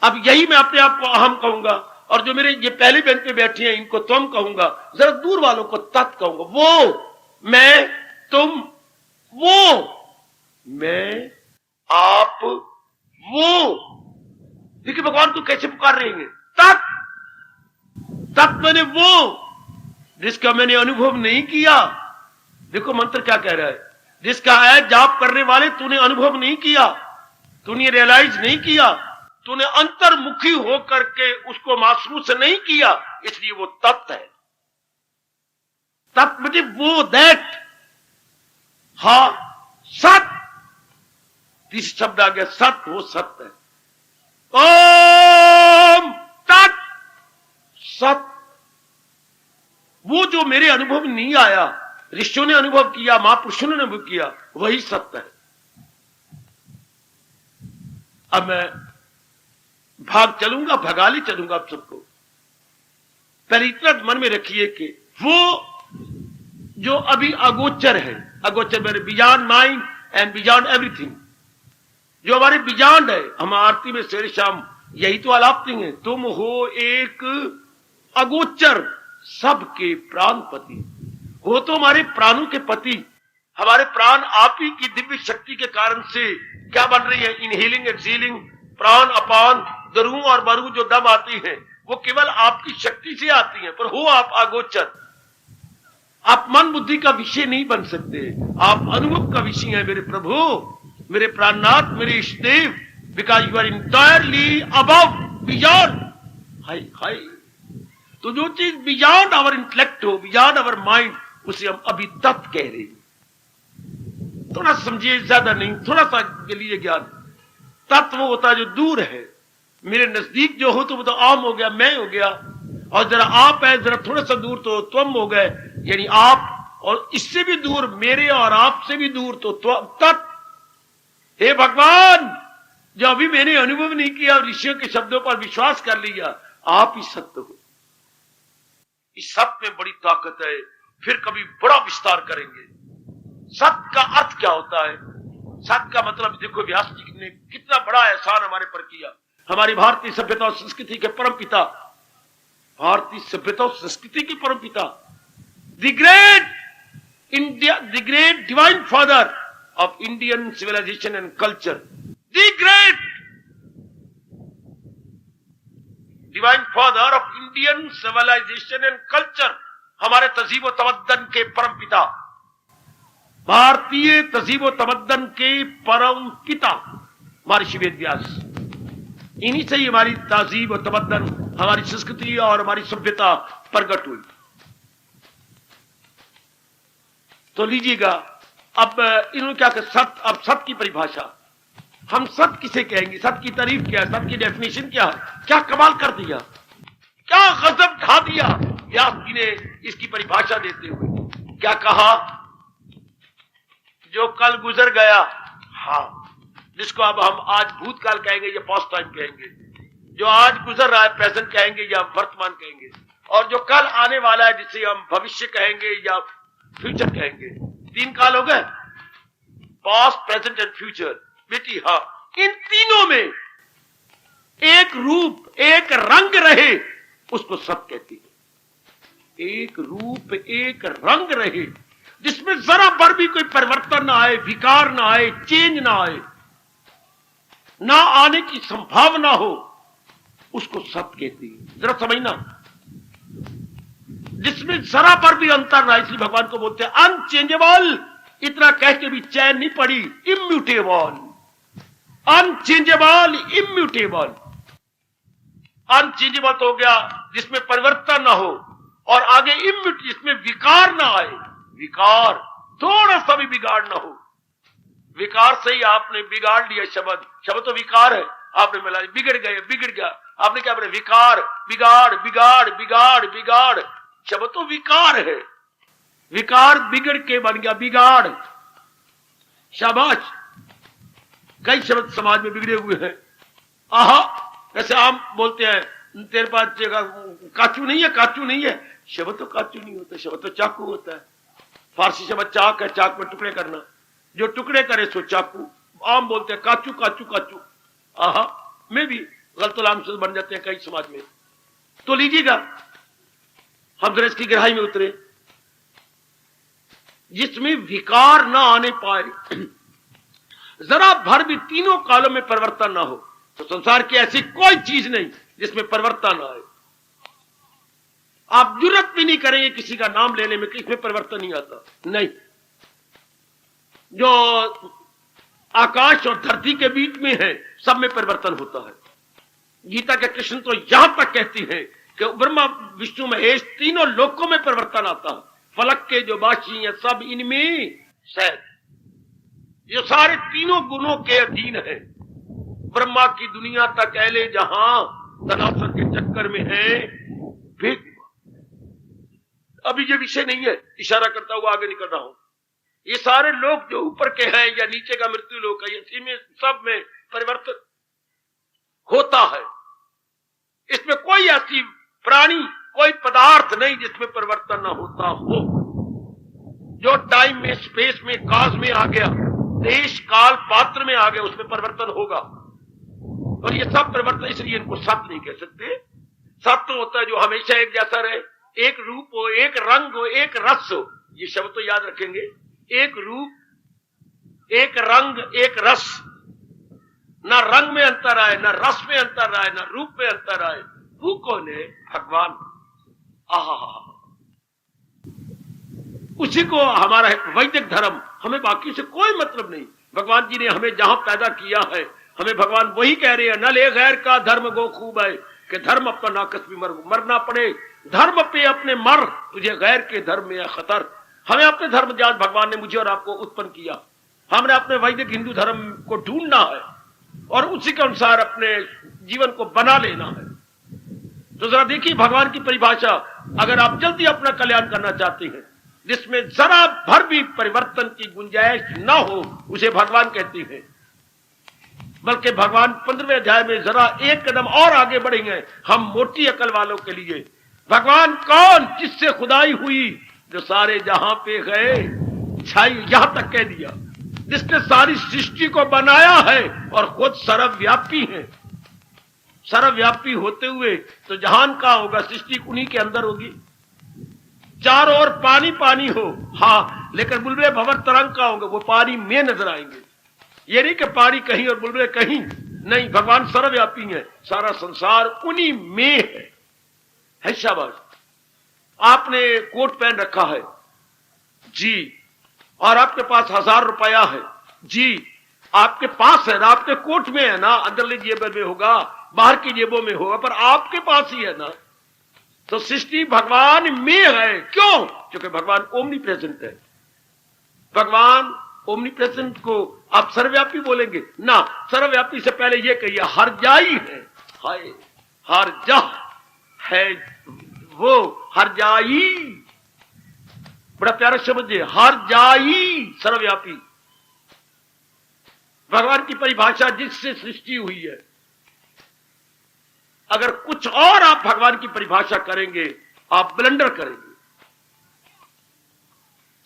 अब यही मैं अपने आप को अहम कहूंगा, और जो मेरे ये पहली बेंच पे बैठी हैं इनको तुम कहूंगा, जरा दूर वालों को तत् कहूंगा। वो, मैं, तुम, वो, मैं, आप, वो। देखिए भगवान को कैसे पुकार रहे हैं, तत्। तत् मैंने वो जिसका मैंने अनुभव नहीं किया। देखो मंत्र क्या कह रहा है, जिसका है जाप करने वाले तूने अनुभव नहीं किया, तूने रियलाइज नहीं किया, तूने अंतर्मुखी होकर के उसको महसूस नहीं किया, इसलिए वो तत्व है। तत्व मतलब वो, दैट। हा, सत, तीसरा शब्द आ गया सत, वो सत्य है। ओम तत् सत। जो मेरे अनुभव में नहीं आया, ऋषियों ने अनुभव किया, महापुरुषों ने अनुभव किया, वही सत्य है। अब मैं भगाले चलूंगा आप सबको। पहले इतना मन में रखिए कि वो जो अभी अगोचर है, अगोचर मेरे beyond mind and beyond everything, जो हमारे बियॉन्ड है, हम आरती में सवेरे शाम यही तो आलापते हैं, तुम हो एक अगोचर सबके प्राणपति, हो तो हमारे प्राणों के पति। हमारे प्राण आप ही की दिव्य शक्ति के कारण से क्या बन रही है, इनहेलिंग एक्सहेलिंग, प्राण अपान, दरू और बरू जो दम आती है वो केवल आपकी शक्ति से आती है, पर हो आप अगोचर। आप मन बुद्धि का विषय नहीं बन सकते, आप अनुभव का विषय है मेरे प्रभु, मेरे प्राणनाथ, मेरे इष्टदेव, because you are entirely above beyond. हाय हाय, तो जो चीज बियॉन्ड आवर इंटेलेक्ट हो, बियॉन्ड आवर माइंड, उसे हम अभी तत्व कह रहे हैं। थोड़ा समझिए, ज्यादा नहीं, थोड़ा सा के लिए ज्ञान। तत्व वो होता है जो दूर है, मेरे नजदीक जो हो तो वो तो आम हो गया, मैं हो गया, और जरा आप है, जरा थोड़ा सा दूर तो त्वम हो गए, यानी आप, और इससे भी दूर मेरे और आपसे भी दूर तो तत्व। हे भगवान, जो अभी मैंने अनुभव नहीं किया, ऋषियों के शब्दों पर विश्वास कर लिया, आप ही सत्य हो। इस सत्य में बड़ी ताकत है, फिर कभी बड़ा विस्तार करेंगे। सत्य का अर्थ क्या होता है? सत्य का मतलब देखो, व्यास जी ने कितना बड़ा एहसान हमारे पर किया। हमारी भारतीय सभ्यता और संस्कृति के परम पिता, भारतीय सभ्यता और संस्कृति के परम पिता, the great India, the great divine father of Indian civilisation and culture, the great divine father of Indian civilisation and culture, हमारे तहजीब व तमद्दन के परम पिता, भारतीय तहजीब व तमद्दन के परम पिता महर्षि वेद व्यास। इन्हीं से ही हमारी तहजीब व तमद्दन, हमारी संस्कृति और हमारी सभ्यता प्रकट हुई। तो लीजिएगा, अब इन्होंने क्या कहा, सत्य। अब सत्य की परिभाषा, हम सत्य किसे कहेंगे? सत्य की तारीफ क्या है? सत्य की डेफिनेशन क्या है? क्या कमाल कर दिया, क्या गजब ढा दिया व्यास जी ने इसकी परिभाषा देते हुए। क्या कहा? जो कल गुजर गया, हाँ, जिसको अब हम आज भूतकाल कहेंगे या पास्ट टाइम कहेंगे, जो आज गुजर रहा है प्रेजेंट कहेंगे या वर्तमान कहेंगे, और जो कल आने वाला है जिसे हम भविष्य कहेंगे या फ्यूचर कहेंगे। तीन काल हो गए, पास्ट, प्रेजेंट एंड फ्यूचर। बेटी हाँ, इन तीनों में एक रूप, एक रंग रहे, उसको सत्य कहती है। एक रूप, एक रंग रहे, जिसमें जरा भर भी कोई परिवर्तन ना आए, विकार ना आए, चेंज ना आए, ना आने की संभावना हो, उसको सत्य कहती है। जरा समझना, जिसमें जरा पर भी अंतर ना, इसलिए भगवान को बोलते हैं अनचेंजेबल। इतना कह के भी चैन नहीं पड़ी, इम्यूटेबल, अनचेंजेबल, इम्यूटेबल। अनचेंजेबल तो हो गया जिसमें परिवर्तन ना हो, और आगे इम्यूट, जिसमें विकार ना आए, विकार, थोड़ा सा भी बिगाड़ ना हो। विकार से ही आपने बिगाड़ लिया शब्द, शब्द तो विकार है, आपने मिला बिगड़ गए, बिगड़ गया, आपने क्या बोला? विकार, बिगाड़, बिगाड़, बिगाड़, बिगाड़, शब्द तो विकार है, विकार बिगड़ के बन गया बिगाड़। शाबाश, कई शब्द समाज में बिगड़े हुए हैं। आहा, ऐसे आम बोलते हैं, तेरे पास काचू नहीं है, काचू नहीं है। शब्द तो काचू नहीं होता, शब्द तो चाकू होता है। फारसी शब्द चाक है, चाक में टुकड़े करना, जो टुकड़े करे सो चाकू। आम बोलते हैं काचू, काचू, काचू। आहा, में भी गलतलाम शब्द बन जाते हैं कई समाज में। तो लीजिएगा, हम जरा इसकी गहराई में उतरे, जिसमें विकार ना आने पाए, जरा भर भी तीनों कालों में परिवर्तन ना हो, तो संसार की ऐसी कोई चीज नहीं जिसमें परिवर्तन आए। आप जुर्रत भी नहीं करेंगे किसी का नाम लेने में कि इसमें परिवर्तन नहीं आता। नहीं, जो आकाश और धरती के बीच में है, सब में परिवर्तन होता है। गीता के कृष्ण तो यहां तक कहती है कि ब्रह्मा विष्णु महेश तीनों लोकों में परिवर्तन आता है। फलक के जो बाशी हैं सब इनमें शायद, ये सारे तीनों गुणों के अधीन है। ब्रह्मा की दुनिया तक अहले जहां तनासर के चक्कर में है, अभी ये विषय नहीं है, इशारा करता हुआ आगे निकल रहा हूं। ये सारे लोग जो ऊपर के हैं या नीचे का मृत्यु लोक है, इसी में सब में परिवर्तन होता है। इसमें कोई ऐसी प्राणी, कोई पदार्थ नहीं जिसमें परिवर्तन ना होता हो। जो टाइम में, स्पेस में, काज में आ गया, देश काल पात्र में आ गया, उसमें परिवर्तन होगा। और ये सब परिवर्तन, इसलिए इनको सत्य नहीं कह सकते। सत्य होता है जो हमेशा एक जैसा रहे, एक रूप हो, एक रंग हो, एक रस हो। ये शब्द तो याद रखेंगे, एक रूप, एक रंग, एक रस। ना रंग में अंतर आए, ना रस में अंतर आए, ना रूप में अंतर आए। वो कौन है? भगवान। आहा, उसी को हमारा वैदिक धर्म, हमें बाकी से कोई मतलब नहीं। भगवान जी ने हमें जहां पैदा किया है, हमें भगवान वही कह रहे हैं, न ले गैर का धर्म गो खूब है, कि धर्म अपना नाकस भी मरना पड़े, धर्म पे अपने मर, तुझे गैर के धर्म में खतर। हमें अपने धर्म जान, भगवान ने मुझे और आपको उत्पन्न किया, हमने अपने वैदिक हिंदू धर्म को ढूंढना है और उसी के अनुसार अपने जीवन को बना लेना है। तो जरा देखिए भगवान की परिभाषा, अगर आप जल्दी अपना कल्याण करना चाहते हैं, जिसमें जरा भर भी परिवर्तन की गुंजाइश न हो, उसे भगवान कहते हैं। बल्कि भगवान 15वें अध्याय में जरा एक कदम और आगे बढ़ेंगे हम मोटी अकल वालों के लिए। भगवान कौन? जिससे खुदाई हुई, जो सारे जहां पे गए छाई, यहां तक कह दिया, जिसने सारी सृष्टि को बनाया है और खुद सर्वव्यापी है। सर्वव्यापी होते हुए तो जहान का होगा, सृष्टि उन्हीं के अंदर होगी। चारों ओर पानी पानी हो, हाँ, लेकिन बुलबुले भंवर तरंग का होंगे, वो पानी में नजर आएंगे। ये नहीं कि पानी कहीं और बुलबुले कहीं, नहीं, भगवान सर्वव्यापी है, सारा संसार उन्हीं में है। शाबाश। आपने कोट पहन रखा है जी, और आपके पास 1000 रुपया है जी, आपके पास है ना, आपके कोट में है ना, अंदरली जेब में होगा, बाहर की जेबों में होगा, पर आपके पास ही है ना। तो सृष्टि भगवान में है। क्यों? क्योंकि भगवान ओमनी प्रेजेंट है। भगवान ओमनी प्रेजेंट को आप सर्वव्यापी बोलेंगे ना, सर्वव्यापी से पहले यह कहिए हर जाई है। हाय, हर जा है वो, हर जाई, बड़ा प्यारा शब्द है, हर जाई, सर्वव्यापी। भगवान की परिभाषा जिससे सृष्टि हुई है। अगर कुछ और आप भगवान की परिभाषा करेंगे, आप ब्लंडर करेंगे।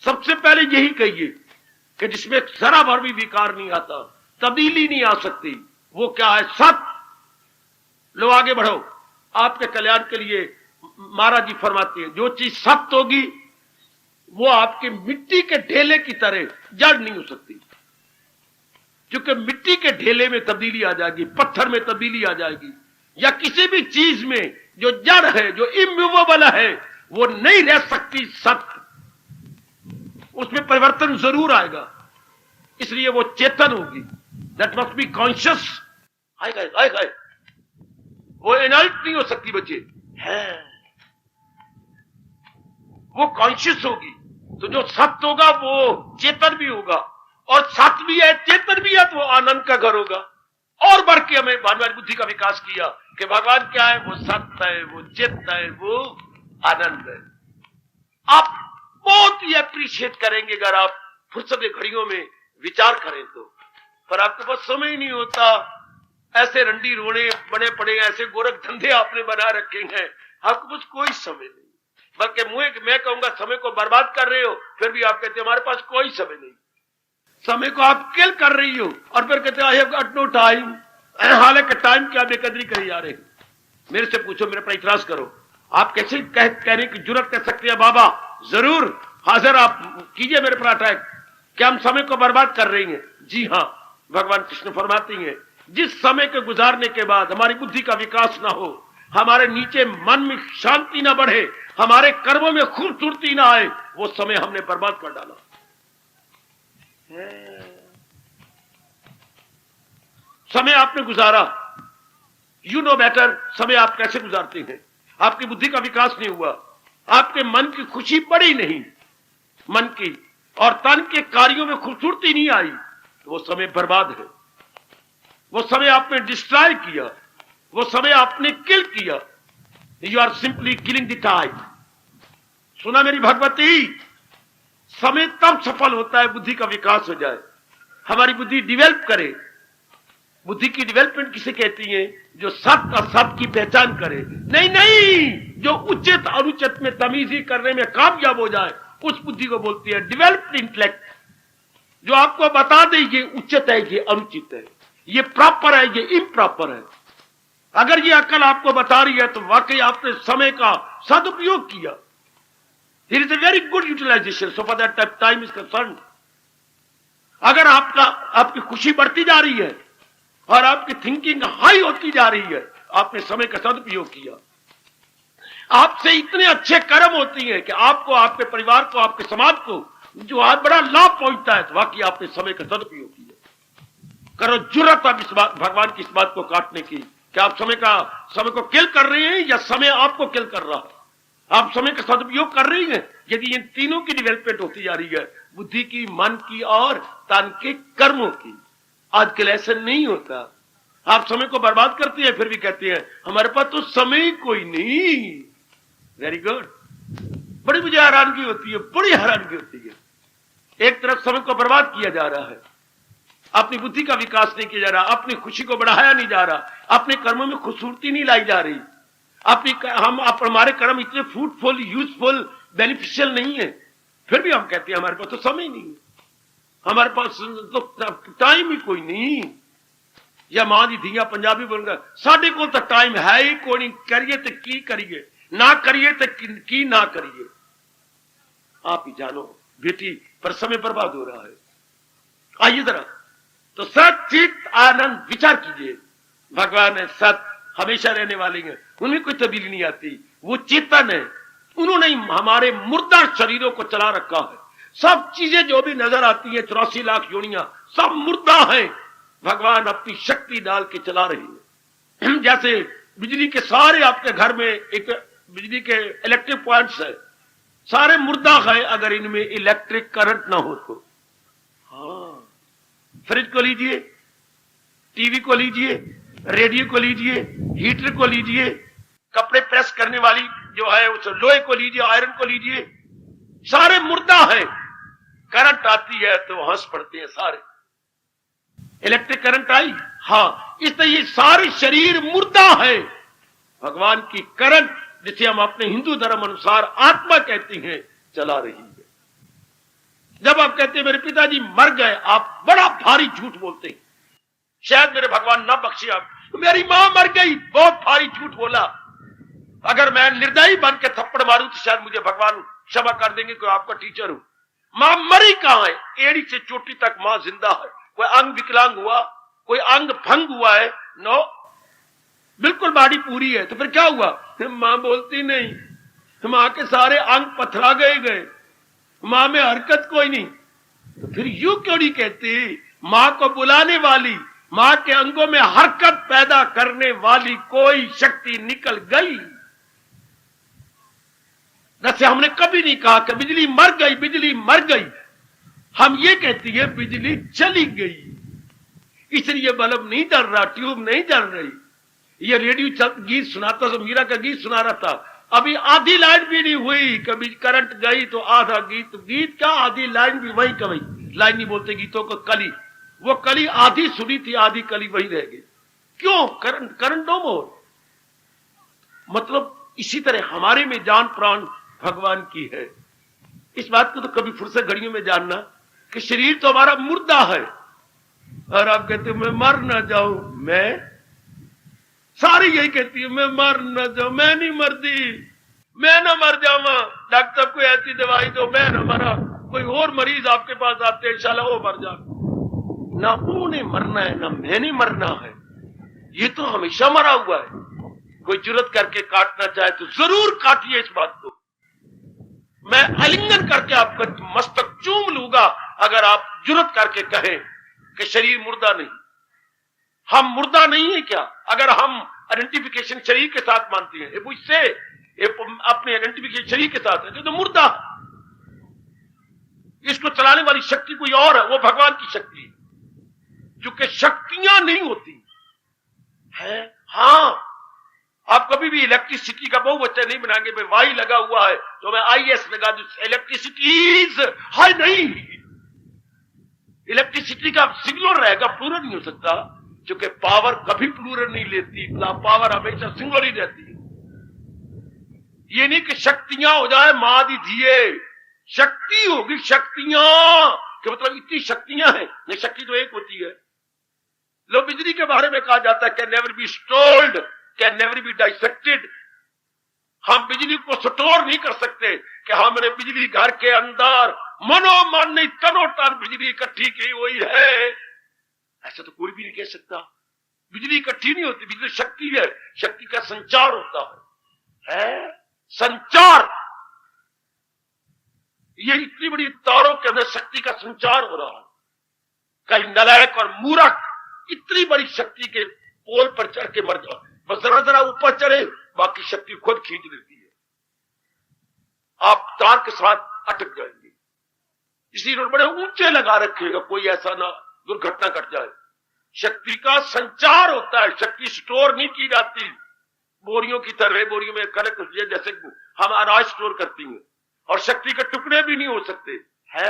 सबसे पहले यही कहिए कि जिसमें जरा भर भी विकार नहीं आता, तब्दीली नहीं आ सकती, वो क्या है? सत्य। लो आगे बढ़ो, आपके कल्याण के लिए महाराज जी फरमाते हैं, जो चीज सत्य होगी वो आपके मिट्टी के ढेले की तरह जड़ नहीं हो सकती। क्योंकि मिट्टी के ढेले में तब्दीली आ जाएगी, पत्थर में तब्दीली आ जाएगी, या किसी भी चीज में जो जड़ है, जो इमूवेबल है, वो नहीं रह सकती सत्य। उसमें परिवर्तन जरूर आएगा, इसलिए वो चेतन होगी। That must be conscious. आएगा, वो इनर्ट नहीं हो सकती बच्चे, है वो कॉन्शियस होगी। तो जो सत्य होगा वो चेतन भी होगा, और सत्य भी है, चेतन भी है, तो वो आनंद का घर होगा। और बढ़ के हमें भानुवारी बुद्धि का विकास किया कि भगवान क्या है? वो सत्य है, वो चित्त है, वो आनंद है। आप बहुत ही अप्रिशिएट करेंगे अगर आप फुर्सत की घड़ियों में विचार करें तो, पर आपके पास समय ही नहीं होता। ऐसे रंडी रोने बने पड़े, ऐसे गोरख धंधे आपने बना रखे हैं, आपके पास कोई समय नहीं। बल्कि मैं कहूंगा समय को बर्बाद कर रहे हो, फिर भी आप कहते हो हमारे पास कोई समय नहीं। समय को आप किल कर रही हो और फिर कहते I have got no time. हालांकि टाइम की आप बेकदरी करी जा रहे हैं। मेरे से पूछो, मेरे पर इतराज करो, आप कैसे कहने की जुर्रत कर सकते हैं? बाबा जरूर हाजिर, आप कीजिए मेरे पर अटैक। क्या हम समय को बर्बाद कर रही हैं? जी हां। भगवान कृष्ण फरमाती हैं, जिस समय के गुजारने के बाद हमारी बुद्धि का विकास ना हो, हमारे नीचे मन में शांति ना बढ़े, हमारे कर्मों में खूबसूरती ना आए, वो समय हमने बर्बाद कर डाला। समय आपने गुजारा, यू नो बेटर, समय आप कैसे गुजारते हैं? आपकी बुद्धि का विकास नहीं हुआ, आपके मन की खुशी बढ़ी नहीं, मन की और तन के कार्यों में खूबसूरती नहीं आई, तो वो समय बर्बाद है। वो समय आपने डिस्ट्रॉय किया, वो समय आपने किल किया। You are simply killing the time. सुना मेरी भगवती, समय तब सफल होता है बुद्धि का विकास हो जाए, हमारी बुद्धि डिवेल्प करे। बुद्धि की डेवलपमेंट किसे कहती है? जो सत्य असत की पहचान करे। नहीं नहीं, जो उचित अनुचित में तमीजी करने में कामयाब हो जाए, उस बुद्धि को बोलती है डेवलप्ड इंटेलेक्ट। जो आपको बता दे ये उचित है, ये अनुचित है, ये प्रॉपर है, ये इम्प्रॉपर है। अगर ये अकल आपको बता रही है तो वाकई आपने समय का सदुपयोग किया। It is a very good utilization so far that time is concerned. अगर आपकी खुशी बढ़ती जा रही है और आपकी थिंकिंग हाई होती जा रही है, आपने समय का सदुपयोग किया। आपसे इतने अच्छे कर्म होती हैं कि आपको, आपके परिवार को, आपके समाज को जो आज बड़ा लाभ पहुंचता है, तो वाकई आपने समय का सदुपयोग किया। करो जुर्रत अब इस बात, भगवान की इस बात को काटने की कि आप समय को किल कर रहे हैं या समय आपको किल कर रहा है। आप समय का सदुपयोग कर रही हैं। यदि इन तीनों की डेवलपमेंट होती जा रही है, बुद्धि की, मन की और तन के कर्मों की। आजकल ऐसा नहीं होता। आप समय को बर्बाद करती हैं, फिर भी कहती हैं हमारे पास तो समय कोई नहीं। Very good. बड़ी मुझे हैरानगी होती है, बड़ी हैरानगी होती है। एक तरफ समय को बर्बाद किया जा रहा है, अपनी बुद्धि का विकास नहीं किया जा रहा, अपनी खुशी को बढ़ाया नहीं जा रहा, अपने कर्मों में खूबसूरती नहीं लाई जा रही, हमारे कर्म इतने फ्रूटफुल, यूजफुल, बेनिफिशियल नहीं है, फिर भी हम कहते हैं हमारे पास तो समय नहीं है, हमारे पास तो टाइम ही कोई नहीं। या मां दी धिया पंजाबी बोलूंगा, साढ़े को तो टाइम है ही कोई नहीं, करिए तो की करिए, ना करिए तो की ना करिए। आप ही जानो बेटी, पर समय बर्बाद हो रहा है। आइए जरा तो सत चित आनंद विचार कीजिए। भगवान है सत, हमेशा रहने वाले हैं, उनमें कोई तब्दीली नहीं आती। वो चेतन है, उन्होंने हमारे मुर्दा शरीरों को चला रखा है। सब चीजें जो भी नजर आती हैं, 84 लाख योनियां, सब मुर्दा हैं, भगवान अपनी शक्ति डाल के चला रही है। जैसे बिजली के सारे आपके घर में एक बिजली के इलेक्ट्रिक पॉइंट्स है, सारे मुर्दा है अगर इनमें इलेक्ट्रिक करंट ना हो तो। हाँ, फ्रिज को लीजिए, टीवी को लीजिए, रेडियो को लीजिए, हीटर को लीजिए, कपड़े प्रेस करने वाली जो है उस लोहे को लीजिए, आयरन को लीजिए, सारे मुर्दा है। करंट आती है तो हंस पड़ते हैं सारे। इलेक्ट्रिक करंट आई, हाँ, इसलिए ये सारे शरीर मुर्दा है। भगवान की करंट, जिसे हम अपने हिंदू धर्म अनुसार आत्मा कहते हैं, चला रही है। जब आप कहते हैं मेरे पिताजी मर गए, आप बड़ा भारी झूठ बोलते हैं। शायद मेरे भगवान ना बख्शे, आप मेरी मां मर गई, बहुत भारी झूठ बोला। अगर मैं निर्दयी बन के थप्पड़ मारूं तो शायद मुझे भगवान क्षमा कर देंगे, कोई आपका टीचर हूं। मां मरी कहां है? एड़ी से चोटी तक मां जिंदा है। कोई अंग विकलांग हुआ, कोई अंग भंग हुआ है? नो, बिल्कुल बॉडी पूरी है। तो फिर क्या हुआ? मां बोलती नहीं, मां के सारे अंग पथरा गए, मां में हरकत कोई नहीं। तो फिर यूं क्यों नहीं कहती? मां को बुलाने वाली, मां के अंगों में हरकत पैदा करने वाली कोई शक्ति निकल गई। जैसे हमने कभी नहीं कहा कि बिजली मर गई, बिजली मर गई। हम ये कहती है बिजली चली गई, इसलिए बल्ब नहीं जल रहा, ट्यूब नहीं जल रही। ये रेडियो गीत सुनाता था, मीरा का गीत सुना रहा था, अभी आधी लाइन भी नहीं हुई, कभी करंट गई तो आधा गीत का आधी लाइन भी वही का वही। लाइन नहीं बोलते गीतों को, कली, वो कली आधी सुनी थी, आधी कली वही रह गई। क्यों? करंट नो मोर। मतलब इसी तरह हमारे में जान प्राण भगवान की है। इस बात को तो कभी फुर्सत घड़ियों में जानना कि शरीर तो हमारा मुर्दा है, और आप कहते हो मैं मर ना जाऊं। मैं सारी यही कहती है मैं मर ना जाऊं, मैं नहीं मरती, मैं ना मर जाऊंगा। डॉक्टर को ऐसी दवाई दो, मैं ना मरा, कोई और मरीज आपके पास आते हैं, इंशाल्लाह वो मर जाए। ना उन्हें मरना है, ना मैंने मरना है, ये तो हमेशा मरा हुआ है। कोई जुर्रत करके काटना चाहे तो जरूर काटिए इस बात को। मैं आलिंगन करके आपका मस्तक चूम लूंगा अगर आप जुर्रत करके कहें कि शरीर मुर्दा नहीं। हम मुर्दा नहीं है क्या? अगर हम आइडेंटिफिकेशन शरीर के साथ मानते हैं, मुझसे अपने आइडेंटिफिकेशन शरीर के साथ है, तो मुर्दा। इसको चलाने वाली शक्ति कोई और है, वो भगवान की शक्ति है। क्योंकि शक्तियां नहीं होती है। हाँ, आप कभी कभी भी इलेक्ट्रिसिटी का बहुवचन नहीं बनाएंगे। भाई वाई लगा हुआ है तो मैं IS लगा दूं, इलेक्ट्रिसिटी इज है नहीं, इलेक्ट्रिसिटी का सिंगुलर रहेगा, प्लूरल नहीं हो सकता, क्योंकि पावर कभी प्लूरल नहीं लेती, पावर हमेशा सिंगुलर ही रहती है। ये नहीं कि शक्तियां हो जाए मादी धिये, शक्ति होगी, शक्तियां कि मतलब इतनी शक्तियां हैं, ये शक्ति तो एक होती है। लो बिजली के बारे में कहा जाता है can never be stored, can never be dissected. हम बिजली को स्टोर नहीं कर सकते कि हमने बिजली घर के अंदर मनोमन नहीं तनोतन बिजली इकट्ठी की हुई है, ऐसा तो कोई भी नहीं कह सकता। बिजली इकट्ठी नहीं होती, बिजली शक्ति है, शक्ति का संचार होता है संचार। ये इतनी बड़ी तारों के अंदर शक्ति का संचार हो रहा है। कहीं नलायक और मूर्ख इतनी बड़ी शक्ति के पोल पर चढ़ के मर जाओ, बस जरा जरा ऊपर चढ़े, बाकी शक्ति खुद खींच लेती है, आप तार के साथ अटक जाएंगे। इसलिए बड़े ऊंचे लगा रखिएगा, कोई ऐसा ना दुर्घटना घट जाए। शक्ति का संचार होता है, शक्ति स्टोर नहीं की जाती बोरियों की तरह। बोरियों में कनक जैसे हम अनाज स्टोर करती हैं, और शक्ति के टुकड़े भी नहीं हो सकते, है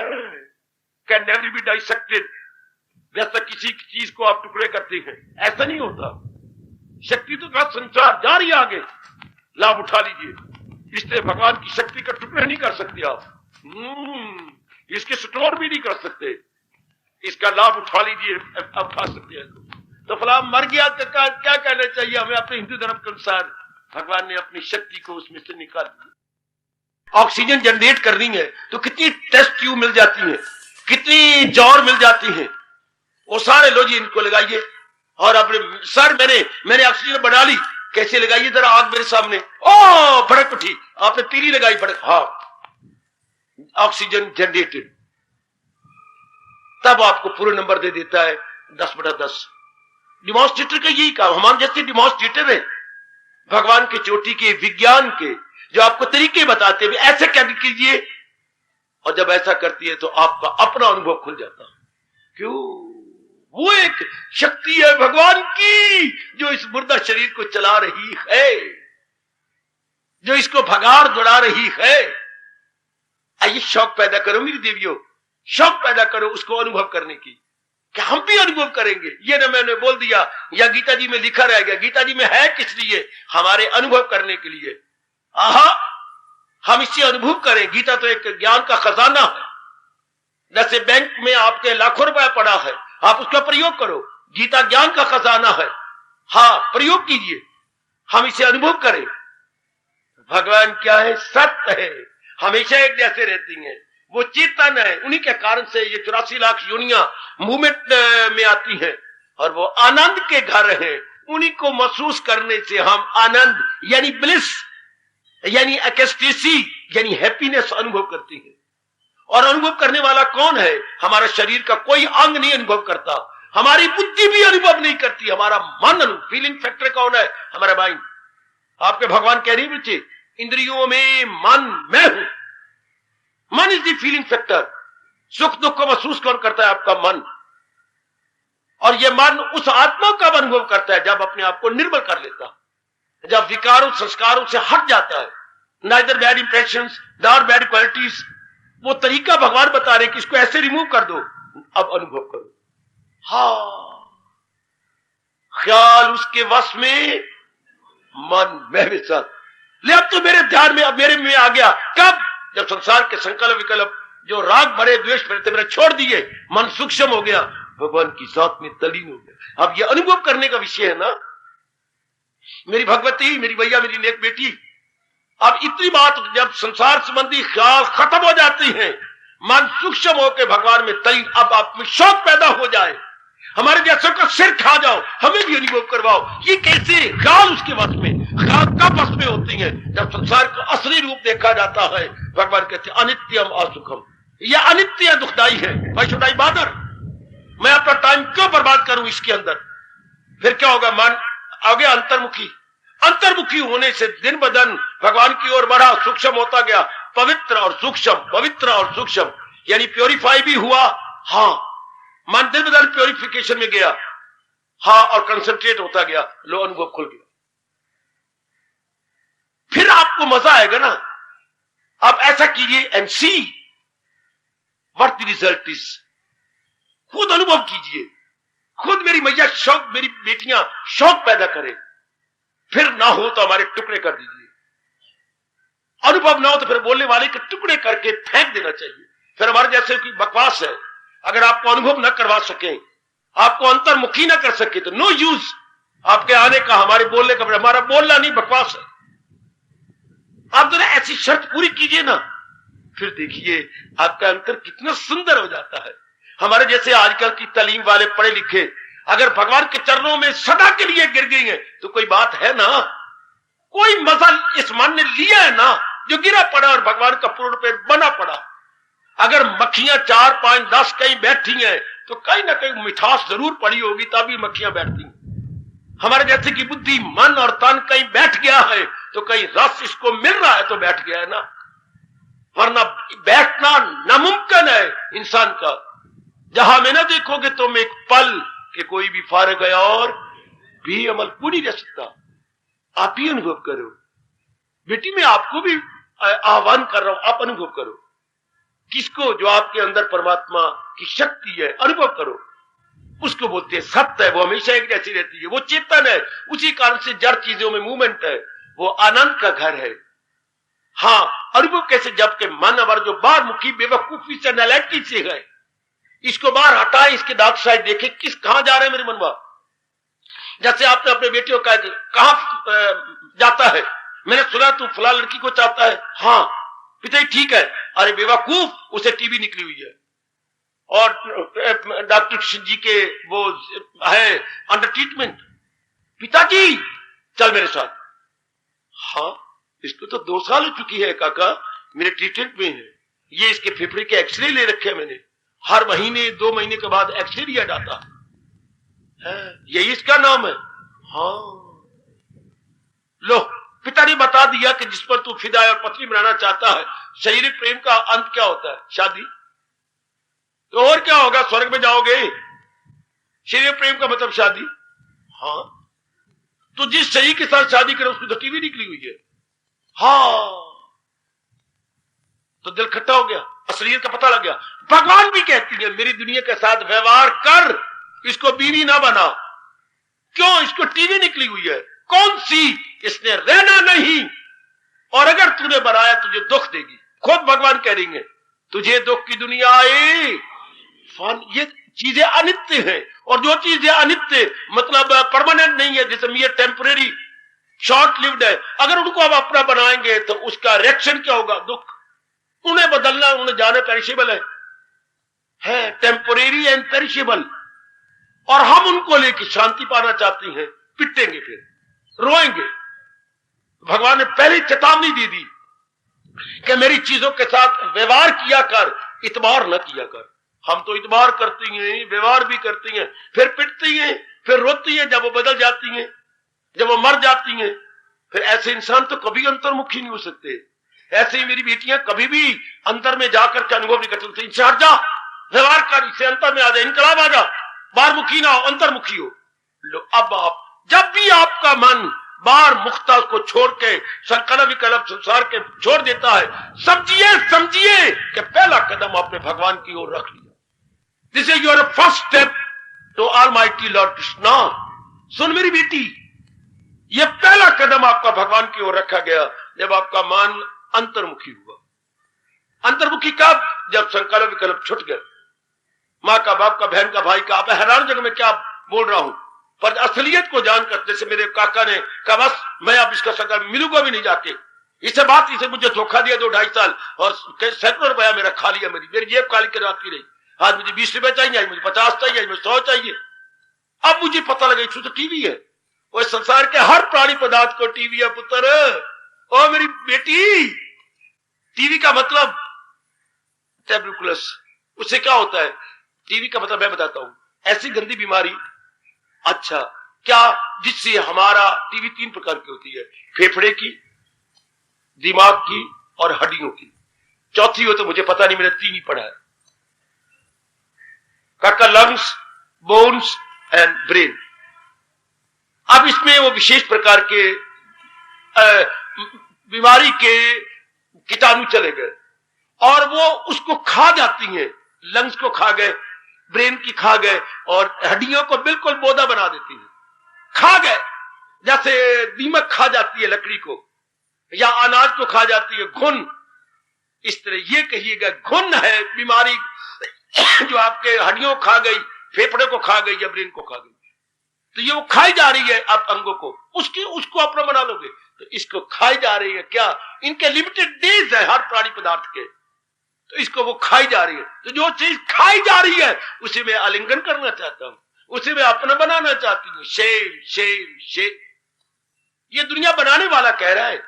कैन नेवर बी डाइसेक्टेड। जैसा किसी चीज को आप टुकड़े करते हैं, ऐसा नहीं होता। शक्ति तो का संचार जारी, आगे लाभ उठा लीजिए। इसलिए भगवान की शक्ति का टुकड़े नहीं कर सकते आप, इसके स्टोर भी नहीं कर सकते, इसका लाभ उठा लीजिए, अब उठा सकते हैं। तो फला मर गया तो क्या कहना चाहिए हमें? अपने हिंदू धर्म के अनुसार भगवान ने अपनी शक्ति को उसमें से निकाल दिया। ऑक्सीजन जनरेट करनी है तो कितनी टेस्ट ट्यूब मिल जाती है, कितनी जौर मिल जाती है, वो सारे लो जी इनको लगाइए। और अपने सर मैंने ऑक्सीजन बना ली, कैसे लगाइए जरा आग मेरे सामने, ओ भड़क उठी, आपने तीली लगाई भड़क, हाँ ऑक्सीजन जनरेटेड। तब आपको पूरे नंबर दे देता है 10/10। डिमॉन्स्ट्रेटर का यही काम, हमारे जैसे डिमॉन्स्ट्रेटर है भगवान के चोटी के विज्ञान के, जो आपको तरीके बताते हैं ऐसे क्या कीजिए, और जब ऐसा करती है तो आपका अपना अनुभव खुल जाता है। क्यों? वो एक शक्ति है भगवान की जो इस मुर्दा शरीर को चला रही है, जो इसको भगाड़ दौड़ा रही है। आइए शौक पैदा करो मेरी देवियों, शौक पैदा करो उसको अनुभव करने की, कि हम भी अनुभव करेंगे। ये ना मैंने बोल दिया या गीता जी में लिखा रह गया, गीता जी में है किस लिए? हमारे अनुभव करने के लिए। आहा, हम इससे अनुभव करें। गीता तो एक ज्ञान का खजाना है, जैसे बैंक में आपके लाखों रुपया पड़ा है, आप उसका प्रयोग करो, गीता ज्ञान का खजाना है, हाँ प्रयोग कीजिए, हम इसे अनुभव करें। भगवान क्या है? सत्य है, हमेशा एक जैसे रहती हैं, वो चेतन है, उन्हीं के कारण से ये 84 लाख योनियां मूवमेंट में आती हैं, और वो आनंद के घर हैं। उन्हीं को महसूस करने से हम आनंद यानी ब्लिस यानी एक्सटेसी यानी हैप्पीनेस अनुभव करते हैं। और अनुभव करने वाला कौन है? हमारा शरीर का कोई अंग नहीं अनुभव करता, हमारी बुद्धि भी अनुभव नहीं करती, हमारा मन। फीलिंग फैक्टर कौन है? हमारा माइंड। आपके भगवान कह रही बच्चे, इंद्रियों में मन मैं हूं, मन इज द फीलिंग फैक्टर। सुख दुख को महसूस कौन करता है? आपका मन। और यह मन उस आत्मा का अनुभव करता है जब अपने आप को निर्मल कर लेता, जब विकारों संस्कारों से हट जाता है। Neither bad impressions nor bad qualities, वो तरीका भगवान बता रहे कि इसको ऐसे रिमूव कर दो, अब अनुभव करो। हाँ, ख्याल उसके वश में, मन मैं भी साथ ले। अब तो मेरे ध्यान में, अब मेरे में आ गया। कब? जब संसार के संकल्प विकल्प जो राग भरे द्वेष भरे थे मैंने छोड़ दिए, मन सूक्ष्म हो गया, भगवान की जात में तलीन हो गया। अब ये अनुभव करने का विषय है ना मेरी भगवती, मेरी भैया, मेरी नेक बेटी। अब इतनी बात, जब संसार संबंधी ख्याल खत्म हो जाती हैं, मन सूक्ष्म होकर भगवान में तलीन, अब आप में शौक पैदा हो जाए, हमारे जैसों का सिर खा जाओ, हमें भी अनुभव करवाओ। ये कैसे? ख्याल उसके वश में। ख्याल कब वश में होती है? जब संसार का असली रूप देखा जाता है। भगवान कहते हैं अनित्यम असुखम, यह अनित्य दुखदाई है। भाई छोटाई बादर, मैं अपना टाइम क्यों बर्बाद करूं इसके अंदर? फिर क्या होगा? मन आ गया अंतर्मुखी। अंतर्मुखी होने से दिन ब दिन भगवान की ओर बढ़ा, सूक्ष्म होता गया, पवित्र और सूक्ष्म, पवित्र और सूक्ष्म, यानी प्योरीफाई भी हुआ। हाँ, मन दिन ब दिन प्योरिफिकेशन में गया, हाँ, और कंसंट्रेट होता गया, लो अनुभव खुल गया। आपको मजा आएगा ना। आप ऐसा कीजिए and see what the result is. खुद अनुभव कीजिए, खुद मेरी मैया शौक, मेरी बेटियां शौक पैदा करें, फिर ना हो तो हमारे टुकड़े कर दीजिए। अनुभव ना हो तो फिर बोलने वाले के टुकड़े करके फेंक देना चाहिए। फिर हमारे जैसे की बकवास है, अगर आपको अनुभव ना करवा सके, आपको अंतर्मुखी ना कर सके तो नो यूज आपके आने का, हमारे बोलने का। हमारा बोलना नहीं बकवास है। आप जरा ऐसी शर्त पूरी कीजिए ना, फिर देखिए आपका अंतर कितना सुंदर हो जाता है। हमारे जैसे आजकल की तालीम वाले पढ़े लिखे अगर भगवान के चरणों में सदा के लिए गिर गई हैं तो कोई बात है ना, कोई मजा इस मन ने लिया है ना जो गिरा पड़ा और भगवान का पूर्ण पेट बना पड़ा। अगर मक्खियां 4, 5, 10 कहीं बैठी हैं तो कहीं ना कहीं मिठास जरूर पड़ी होगी, तभी मक्खियां बैठती हैं। हमारे जैसे की बुद्धि, मन और तन कहीं बैठ गया है तो कहीं रस इसको मिल रहा है तो बैठ गया है ना, वरना बैठना नामुमकिन है इंसान का। जहां में ना देखोगे तुम एक पल कि कोई भी फारग गया और भी अमल पूरी रह सकता। आप ही अनुभव करो बेटी, मैं आपको भी आह्वान कर रहा हूं, आप अनुभव करो किसको, जो आपके अंदर परमात्मा की शक्ति है, अनुभव करो उसको। बोलते हैं सत्य है, वो हमेशा एक जैसी रहती है, वो चेतन है, उसी कारण से जड़ चीजों में मूवमेंट है, वो आनंद का घर है। हाँ, अनुभव कैसे, जबकि मन हमारा जो बाहर मुखी बेवकूफी से, नालायकी से है, इसको बाहर हटाए, इसके डार्क साइड देखे, किस कहां जा रहे हैं मेरे मनवा। जैसे आपने अपने बेटियों का कहां जाता है, मैंने सुना तू फला लड़की को चाहता है। हाँ पिता ठीक है, अरे बेवकूफ, उसे टीबी निकली हुई है और डॉक्टर कृष्ण जी के वो है अंडर ट्रीटमेंट। पिताजी चल मेरे साथ। हाँ इसको तो 2 साल हो चुकी है काका, मेरे ट्रीटमेंट में है, ये इसके फेफड़े के एक्सरे ले रखे हैं मैंने, हर महीने 2 महीने के बाद एक्सरे लिया जाता है, यही इसका नाम है। हाँ लो, पिता ने बता दिया कि जिस पर तू फिदा और पत्नी बनाना चाहता है, शारीरिक प्रेम का अंत क्या होता है, शादी। तो और क्या होगा, स्वर्ग में जाओगे। शारीरिक प्रेम का मतलब शादी। हाँ तो जिस शरीर के साथ शादी करे उसको तो टीवी निकली हुई है। हाँ तो दिल खट्टा हो गया, असलियत का पता लग गया। भगवान भी कहती है मेरी दुनिया के साथ व्यवहार कर, इसको बीवी ना बना। क्यों, इसको टीवी निकली हुई है, कौन सी, इसने रहना नहीं, और अगर तूने बनाया तुझे दुख देगी। खुद भगवान कह रही है तुझे दुख की दुनिया आए, ये चीजें अनित्य हैं, और जो चीजें अनित्य मतलब परमानेंट नहीं है, जिसमें ये टेम्परेरी शॉर्ट लिव्ड है, अगर उनको आप अपना बनाएंगे तो उसका रिएक्शन क्या होगा, दुख। उन्हें बदलना, उन्हें जाने पेरिशेबल है टेम्परेरी एंड पेरिशेबल, और हम उनको लेके शांति पाना चाहते हैं, पिटेंगे, फिर रोएंगे। भगवान ने पहले चेतावनी दे दी कि मेरी चीजों के साथ व्यवहार किया कर, इतबार न किया कर। हम तो इतबार करती हैं, व्यवहार भी करती हैं, फिर पिटती हैं, फिर रोती हैं जब वो बदल जाती हैं, जब वो मर जाती हैं। फिर ऐसे इंसान तो कभी अंतर्मुखी नहीं हो सकते। ऐसे ही मेरी बेटियां कभी भी अंतर में जाकर के अनुभव नहीं कर सकती। इनसे हट जा, व्यवहार कर, इससे अंतर में आ जा, इनकलाब आ जा, बाहरमुखी ना हो, अंतर्मुखी हो। लो, अब आप जब भी आपका मन बाहर मुख्ता को छोड़ के संकल्प विकल्प संसार के छोड़ देता है, समझिए कि पहला कदम आपने भगवान की ओर रख लिया। This is your first step to almighty lord Krishna. सुन मेरी बेटी, यह पहला कदम आपका भगवान की ओर रखा गया जब आपका मन अंतर्मुखी हुआ। अंतर्मुखी कब, जब संकल्प विकल्प छुट गए। मां का, बाप का, बहन का, भाई का। आप हैरान जगह में क्या बोल रहा हूं, पर असलियत को जानकर, जैसे मेरे काका ने कहा बस मैं अब इसका संकल्प मिलूंगा भी नहीं जाके, इसे मुझे धोखा दिया 2-2.5 साल और सैकड़ों रुपया मेरा खा लिया, मेरी जेब खाली करवाती रही। आज मुझे 20 रुपए चाहिए, आज मुझे 50 चाहिए, आज मुझे 100 चाहिए। अब मुझे पता लगा इसमें तो टीवी है, और संसार के हर प्राणी पदार्थ को टीवी है पुत्र। ओ मेरी बेटी, टीवी का मतलब ट्यूबरकुलोसिस, उससे क्या होता है? टीवी का मतलब मैं बताता हूं, ऐसी गंदी बीमारी, अच्छा क्या, जिससे हमारा टीवी 3 प्रकार की होती है, फेफड़े की, दिमाग की और हड्डियों की। चौथी हो तो मुझे पता नहीं, मैंने 3 ही पढ़ा है। काका लंग्स, बोन्स एंड ब्रेन। अब इसमें वो विशेष प्रकार के बीमारी के कीटाणु चले गए और वो उसको खा जाती हैं, लंग्स को खा गए, ब्रेन की खा गए और हड्डियों को बिल्कुल बोदा बना देती है, खा गए। जैसे दीमक खा जाती है लकड़ी को या अनाज को खा जाती है घुन, इस तरह ये कहिएगा घुन है बीमारी जो आपके हड्डियों खा गई, फेफड़े को खा गई या ब्रेन को खा गई। तो ये वो खाई जा रही है आप अंगों को, उसको अपना बना लोगे तो इसको खाई जा रही है। क्या इनके लिमिटेड डेज है हर प्राणी पदार्थ के, तो इसको वो खाई जा रही है। तो जो चीज खाई जा रही है उसे मैं आलिंगन करना चाहता हूं, उसे मैं अपना बनाना चाहती हूँ। शेम शेम शेम, ये दुनिया बनाने वाला कह रहा है,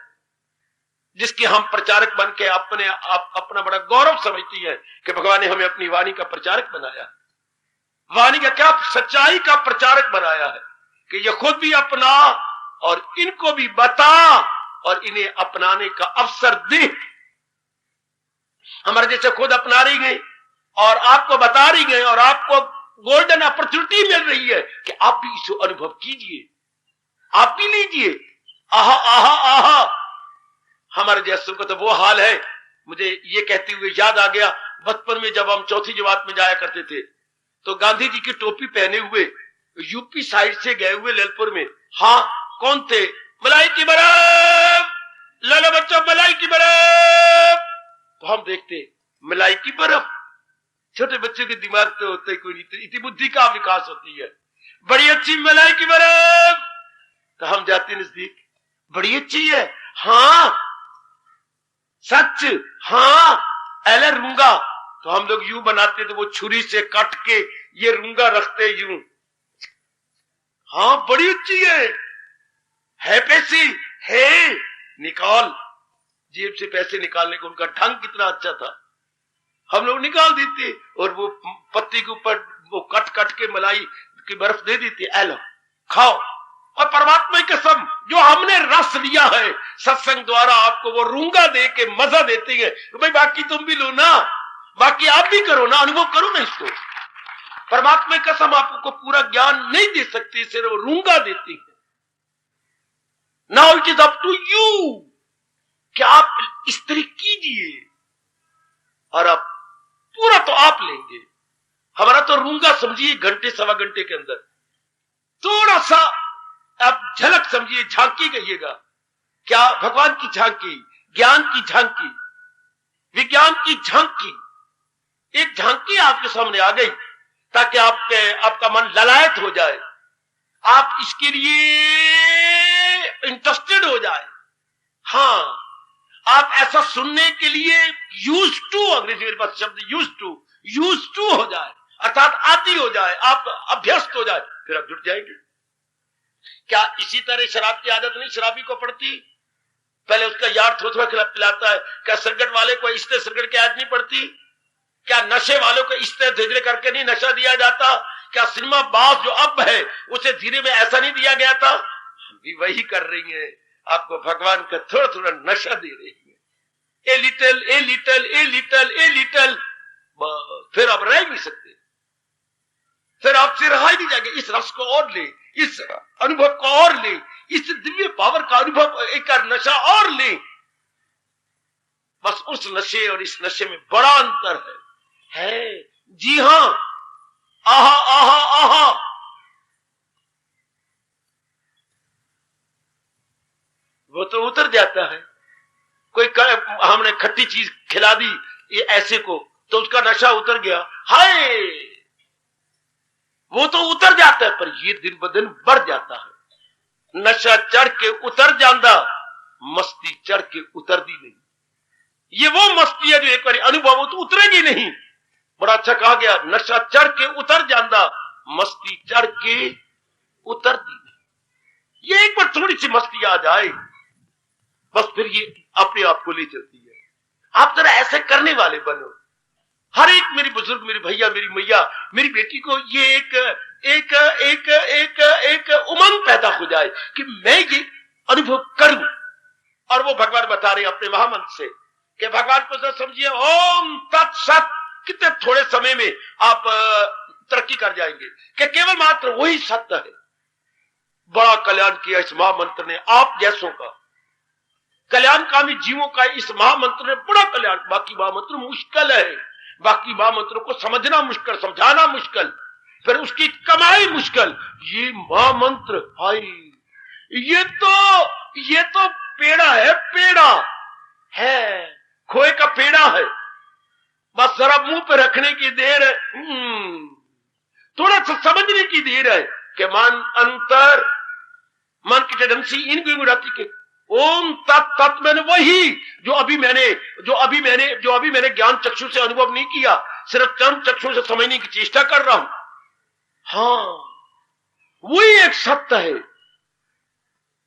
जिसके हम प्रचारक बन के अपना बड़ा गौरव समझती है कि भगवान ने हमें अपनी वाणी का प्रचारक बनाया। वाणी का क्या, सच्चाई का प्रचारक बनाया है कि ये खुद भी अपना और इनको भी बता और इन्हें अपनाने का अवसर दे। हमारे जैसे खुद अपना रही गई और आपको बता रही गई और आपको गोल्डन अपॉर्चुनिटी मिल रही है कि आप भी इसे अनुभव कीजिए, आप भी लीजिए। आहा आहा आहा, हमारे जैसों का तो वो हाल है। मुझे ये कहते हुए याद आ गया, बचपन में जब हम चौथी जमात में जाया करते थे तो गांधी जी की टोपी पहने हुए यूपी साइड से गए हुए ललपुर में, हाँ कौन थे, मलाई की बर्फ, लाला बच्चों मलाई की बर्फ। तो हम देखते मलाई की बर्फ, छोटे बच्चे के दिमाग तो होता ही कोई नहीं, इतनी बुद्धि का विकास होती है। बड़ी अच्छी मलाई की बर्फ, तो हम जाते नजदीक, बड़ी अच्छी है, हाँ सच, हाँ एले रूंगा। तो हम लोग यूं बनाते थे, वो छुरी से काट के ये रूंगा रखते यूं, हाँ बड़ी अच्छी है पैसे है, निकाल। जेब से पैसे निकालने का उनका ढंग कितना अच्छा था, हम लोग निकाल देते और वो पत्ती के ऊपर वो कट कट के मलाई की बर्फ दे देते, एलो खाओ। और परमात्मा की कसम, जो हमने रस लिया है सत्संग द्वारा, आपको वो रूंगा दे के मजा देती है। तो भाई बाकी तुम भी लो ना, बाकी आप भी करो ना, अनुभव करो ना इसको। परमात्मा की कसम आपको पूरा ज्ञान नहीं दे सकती, सिर्फ रूंगा देती है। Now it is up to you कि आप स्त्री कीजिए और आप पूरा तो आप लेंगे। हमारा तो रूंगा समझिए घंटे सवा घंटे के अंदर, थोड़ा सा आप झलक समझिए, झांकी कहिएगा। क्या भगवान की झांकी, ज्ञान की झांकी, विज्ञान की झांकी, एक झांकी आपके सामने आ गई ताकि आपका मन ललायत हो जाए, आप इसके लिए इंटरेस्टेड हो जाए। हाँ, आप ऐसा सुनने के लिए यूज टू, अंग्रेजी मेरे पास शब्द यूज टू हो जाए, अर्थात आदी हो जाए, आप अभ्यस्त हो जाए, फिर आप जुट जाएंगे। क्या इसी तरह शराब की आदत नहीं शराबी को पड़ती, पहले उसका यार थोड़ा खिला पिलाता है। क्या सिगरेट वाले को इस्ते सिगरेट की आदत नहीं पड़ती? क्या नशे वालों को इस्ते धीरे करके नहीं नशा दिया जाता? क्या सिनेमा बाज जो अब है उसे धीरे में ऐसा नहीं दिया गया था? हम भी वही कर रही है, आपको भगवान का थोड़ा थोड़ा नशा दे रही है, a little a little a little a little, फिर आप रह नहीं सकते, फिर आपसे रहा ही नहीं जाएगा। इस रस को और ले, इस अनुभव को और ले, इस दिव्य पावर का अनुभव, एक नशा और ले। बस उस नशे और इस नशे में बड़ा अंतर है। जी हां, आहा आहा आहा, वो तो उतर जाता है। कोई हमने खट्टी चीज खिला दी ये ऐसे को, तो उसका नशा उतर गया, हाय वो तो उतर जाता है, पर ये दिन ब दिन बढ़ जाता है। नशा चढ़ के उतर जाता, मस्ती चढ़ के उतरती नहीं। ये वो मस्ती है जो एक बार अनुभव हो तो उतरेगी नहीं। बड़ा अच्छा कहा गया, नशा चढ़ के उतर जाता, मस्ती चढ़ के उतरती नहीं। ये एक बार थोड़ी सी मस्ती आ जाए, बस फिर ये अपने आप को ले चलती है। आप जरा ऐसे करने वाले बनो। हर एक मेरी बुजुर्ग, मेरी भैया, मेरी मैया, मेरी बेटी को ये एक एक एक एक एक उमंग पैदा हो जाए कि मैं ये अनुभव करूं। और वो भगवान बता रहे अपने महामंत्र से कि भगवान को जरा समझिए, ओम तत्सत, कितने थोड़े समय में आप तरक्की कर जाएंगे कि केवल मात्र वही सत्य है। बड़ा कल्याण किया इस महामंत्र ने आप जैसों का। कल्याणकामी जीवों का इस महामंत्र ने बड़ा कल्याण। बाकी महामंत्र मुश्किल है, बाकी महामंत्रों को समझना मुश्किल, समझाना मुश्किल, फिर उसकी कमाई मुश्किल। ये महामंत्र हाय, ये तो पेड़ा है, पेड़ा है, खोए का पेड़ा है, बस जरा मुंह पे रखने की देर है, थोड़ा सा समझने की देर है कि मन अंतर, मन की टेंडेंसी इन गुड़गुड़ाती के ओम तत् तत् मैंने वही जो अभी मैंने ज्ञान चक्षु से अनुभव नहीं किया, सिर्फ चंद चक्षु से समझने की चेष्टा कर रहा हूं। हाँ, वही एक सत्य है।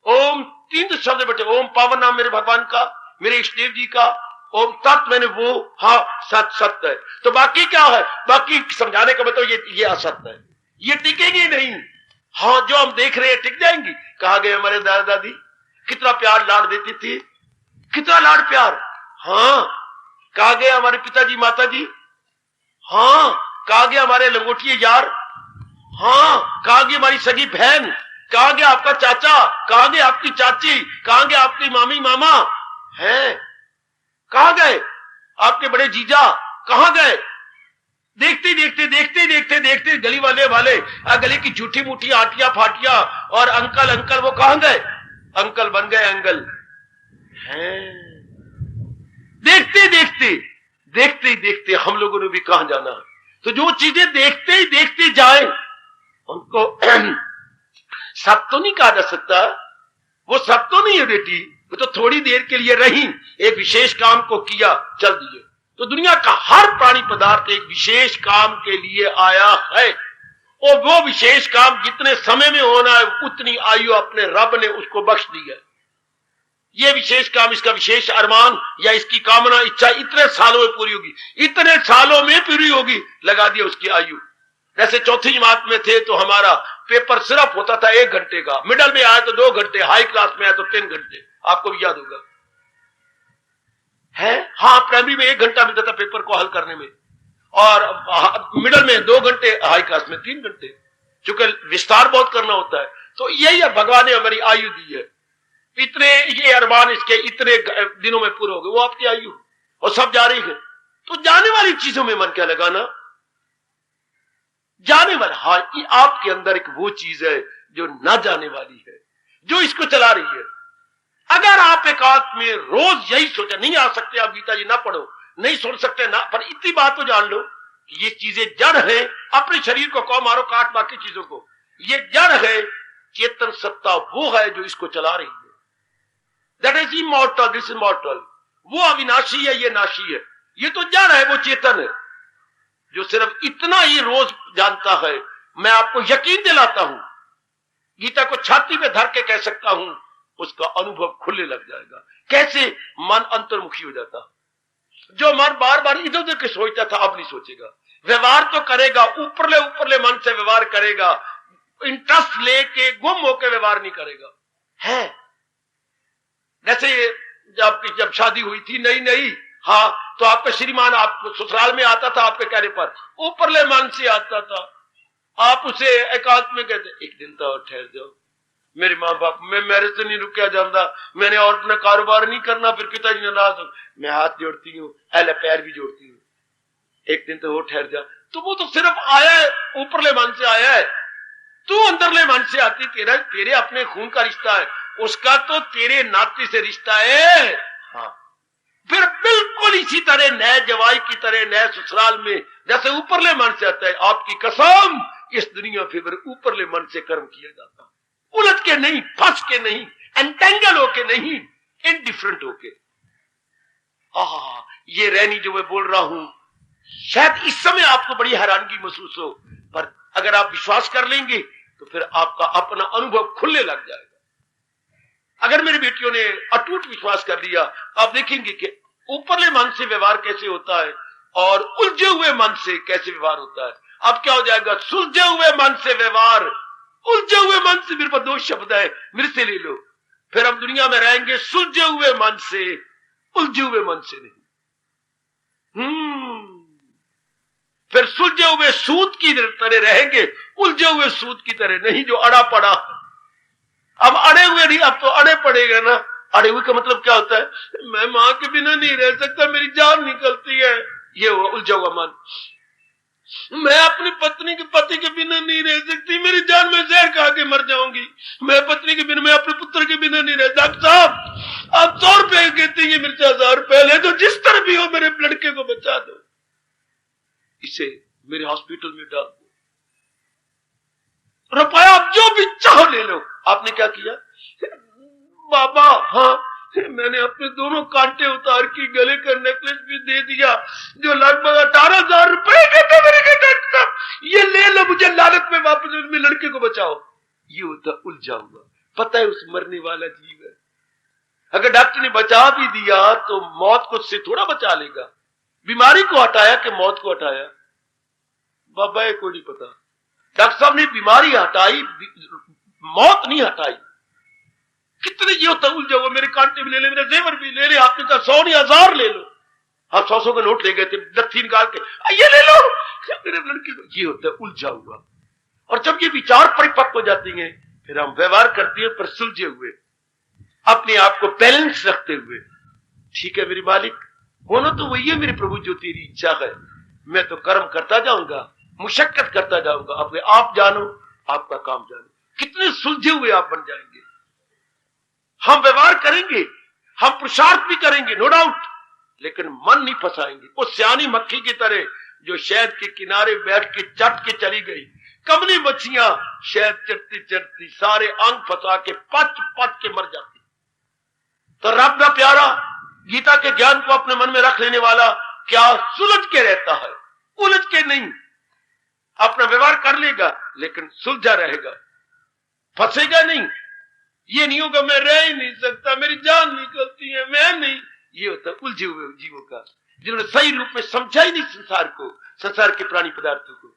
ओम तीन शब्द बैठे, ओम पावन नाम मेरे भगवान का, मेरे इष्टदेव जी का, ओम तत् मैंने वो, हाँ सत्य है। तो बाकी क्या है, बाकी समझाने का मतलब ये असत्य है, ये टिकेगी नहीं। हाँ, जो हम देख रहे हैं टिक जाएंगी। कहा गए हमारे दादा दादी कितना प्यार लाड़ देती थी, कितना लाड़ प्यार। हाँ, कहा गया हमारे पिताजी माताजी, हाँ, कहा गया हमारे लंगोटिए यार, हाँ, कहा गया हमारी सगी बहन, कहा गया आपका चाचा, कहा गया आपकी चाची, कहा गया आपकी मामी मामा हैं, कहा गए आपके बड़े जीजा, कहां गए। देखते देखते देखते देखते देखते गली वाले गली की झूठी मूठी आटिया फाटिया और अंकल अंकल वो कहां गए, अंकल बन गए अंकल हैं। देखते देखते देखते देखते हम लोगों ने भी कहां जाना। तो जो चीजें देखते ही देखते जाए उनको सब तो नहीं कहा जा सकता, वो सब तो नहीं है बेटी, वो तो थोड़ी देर के लिए रही, एक विशेष काम को किया, चल दिए। तो दुनिया का हर प्राणी पदार्थ एक विशेष काम के लिए आया है, और वो विशेष काम जितने समय में होना है उतनी आयु अपने रब ने उसको बख्श दी है। ये विशेष काम, इसका विशेष अरमान या इसकी कामना इच्छा इतने सालों में पूरी होगी, इतने सालों में पूरी होगी, लगा दिया उसकी आयु। जैसे चौथी जमात में थे तो हमारा पेपर सिर्फ होता था 1 घंटे का, मिडल में आया तो 2 घंटे, हाई क्लास में आया तो 3 घंटे, आपको भी याद होगा है। हाँ, प्राइमरी में 1 घंटा मिलता था पेपर को हल करने में, और मिडल में 2 घंटे, हाई क्लास में 3 घंटे, क्योंकि विस्तार बहुत करना होता है। तो यही है, भगवान ने हमारी आयु दी है, इतने ये अरमान इसके इतने दिनों में पूरे हो गए, वो आपकी आयु, और सब जा रही है। तो जाने वाली चीजों में मन क्या लगाना, जाने वाला। हाँ, ये आपके अंदर एक वो चीज है जो ना जाने वाली है, जो इसको चला रही है। अगर आप एकांत में रोज यही सोचा, नहीं आ सकते आप गीता जी ना पढ़ो, नहीं सुन सकते ना, पर इतनी बात तो जान लो कि ये चीजें जड़ है, अपने शरीर को कहो मारो काट, बाकी चीजों को, ये जड़ है, चेतन सत्ता वो है जो इसको चला रही है। That is immortal, this immortal, वो अविनाशी है, ये नाशी है, ये तो जड़ है, वो चेतन है, जो सिर्फ इतना ही रोज जानता है। मैं आपको यकीन दिलाता हूं, गीता को छाती पे धर के कह सकता हूं, उसका अनुभव खुलने लग जाएगा। कैसे मन अंतर्मुखी हो जाता, जो मन बार बार इधर उधर के सोचता था अब नहीं सोचेगा, व्यवहार तो करेगा, ऊपरले मन से व्यवहार करेगा, इंटरेस्ट लेके गुम होकर व्यवहार नहीं करेगा। है जैसे जब शादी हुई थी नई, हाँ, तो आपका श्रीमान आप ससुराल में आता था, आपके कहने पर ऊपरले मन से आता था, आप उसे एकांत में कहते, एक दिन तो और ठहर जाओ, मेरे माँ बाप, मैं मेरे से नहीं रुकया जाता, मैंने और अपना कारोबार नहीं करना, फिर पिताजी नाराज हो, मैं हाथ जोड़ती हूँ, ऐले पैर भी जोड़ती हूँ, एक दिन तो वो ठहर जा। तो वो तो सिर्फ आया है, ऊपरले मन से आया है, तू अंदरले मन से आती, तेरे अपने खून का रिश्ता है, उसका तो तेरे नाते से रिश्ता है। हाँ, फिर बिल्कुल इसी तरह नए जवाई की तरह नए ससुराल में जैसे ऊपरले मन से आता है, आपकी कसम इस दुनिया फिर ऊपरले मन से कर्म किया जाता, उलझ के नहीं, फंस के नहीं, एंटेंगल होके नहीं, इनडिफरेंट होके। ये रहनी जो मैं बोल रहा हूं, शायद इस समय आपको बड़ी हैरानगी महसूस हो, पर अगर आप विश्वास कर लेंगे तो फिर आपका अपना अनुभव खुलने लग जाएगा। अगर मेरी बेटियों ने अटूट विश्वास कर लिया, आप देखेंगे कि ऊपरले मन से व्यवहार कैसे होता है और उलझे हुए मन से कैसे व्यवहार होता है। अब क्या हो जाएगा, सुलझे हुए मन से व्यवहार, उलझे हुए मन से, मेरे पास 2 शब्द है, मेरे से ले लो, फिर हम दुनिया में रहेंगे सुलझे हुए मन से, उलझे हुए मन से नहीं। फिर सुलझे हुए सूत की तरह रहेंगे, उलझे हुए सूत की तरह नहीं, जो अड़ा पड़ा। अब अड़े हुए नहीं, अब तो अड़े पड़ेगा ना, अड़े हुए का मतलब क्या होता है? मैं मां के बिना नहीं रह सकता, मेरी जान निकलती है। ये हुआ उलझा हुआ मन। मैं अपनी पत्नी के पति के बिना नहीं रह सकती, मेरी जान में जहर खा के मर जाऊंगी। मैं पत्नी के बिना, मैं अपने पुत्र के बिना नहीं रह। डॉक्टर साहब आप 100 रुपए कहते हैं, मेरे 1000 रुपए ले दो, जिस तरह भी हो मेरे लड़के को बचा दो, इसे मेरे हॉस्पिटल में डाल दो, रुपया आप जो भी चाहो ले लो। आपने क्या किया? बाबा हाँ, मैंने अपने दोनों कांटे उतार के गले का नेकलेस भी दे दिया, जो लगभग 18,000 रुपए के थे मेरे के। डॉक्टर ये ले लो, मुझे लालच में वापस मेरे लड़के को बचाओ। ये होता उलझा हुआ। पता है उस मरने वाला जीव है, अगर डॉक्टर ने बचा भी दिया तो मौत को से थोड़ा बचा लेगा। बीमारी को हटाया कि मौत को हटाया? बाबा को नहीं पता। डॉक्टर साहब ने बीमारी हटाई, मौत नहीं हटाई। कितने ये होता उलझा हुआ। मेरे कांटे भी ले ले, मेरे जेवर भी ले ले। आपने कहा 100 नहीं 1000 ले लो। आप 100 के नोट ले गए थे, लत्थी निकाल के ये ले लो मेरे लड़के को। ये होता है उलझा हुआ। और जब ये विचार परिपक्व हो जाती हैं, फिर हम व्यवहार करते हैं पर सुलझे हुए, अपने आप को बैलेंस रखते हुए। ठीक है मेरे मालिक, होना तो वही है मेरे प्रभु जो तेरी इच्छा है। मैं तो कर्म करता जाऊंगा, मुशक्कत करता जाऊंगा। अपने आप जानो, आपका काम जानो। कितने सुलझे हुए आप बन जाएंगे। हम व्यवहार करेंगे, हम पुरुषार्थ भी करेंगे नो डाउट, लेकिन मन नहीं फंसाएंगे। वो सियानी मक्खी की तरह जो शहद के किनारे बैठ के चट के चली गई। कमली मच्छियां शहद चटती चटती सारे अंग फंसा के पच पच के मर जाती। तो रब का प्यारा गीता के ज्ञान को अपने मन में रख लेने वाला क्या सुलझ के रहता है, उलझ के नहीं। अपना व्यवहार कर लेगा लेकिन सुलझा रहेगा, फंसेगा नहीं। ये नहीं होगा मैं रह ही नहीं सकता, मेरी जान निकलती है, मैं नहीं। ये होता है उलझे हुए जीवों का, जिन्होंने सही रूप में समझा ही नहीं संसार को, संसार के प्राणी पदार्थों को।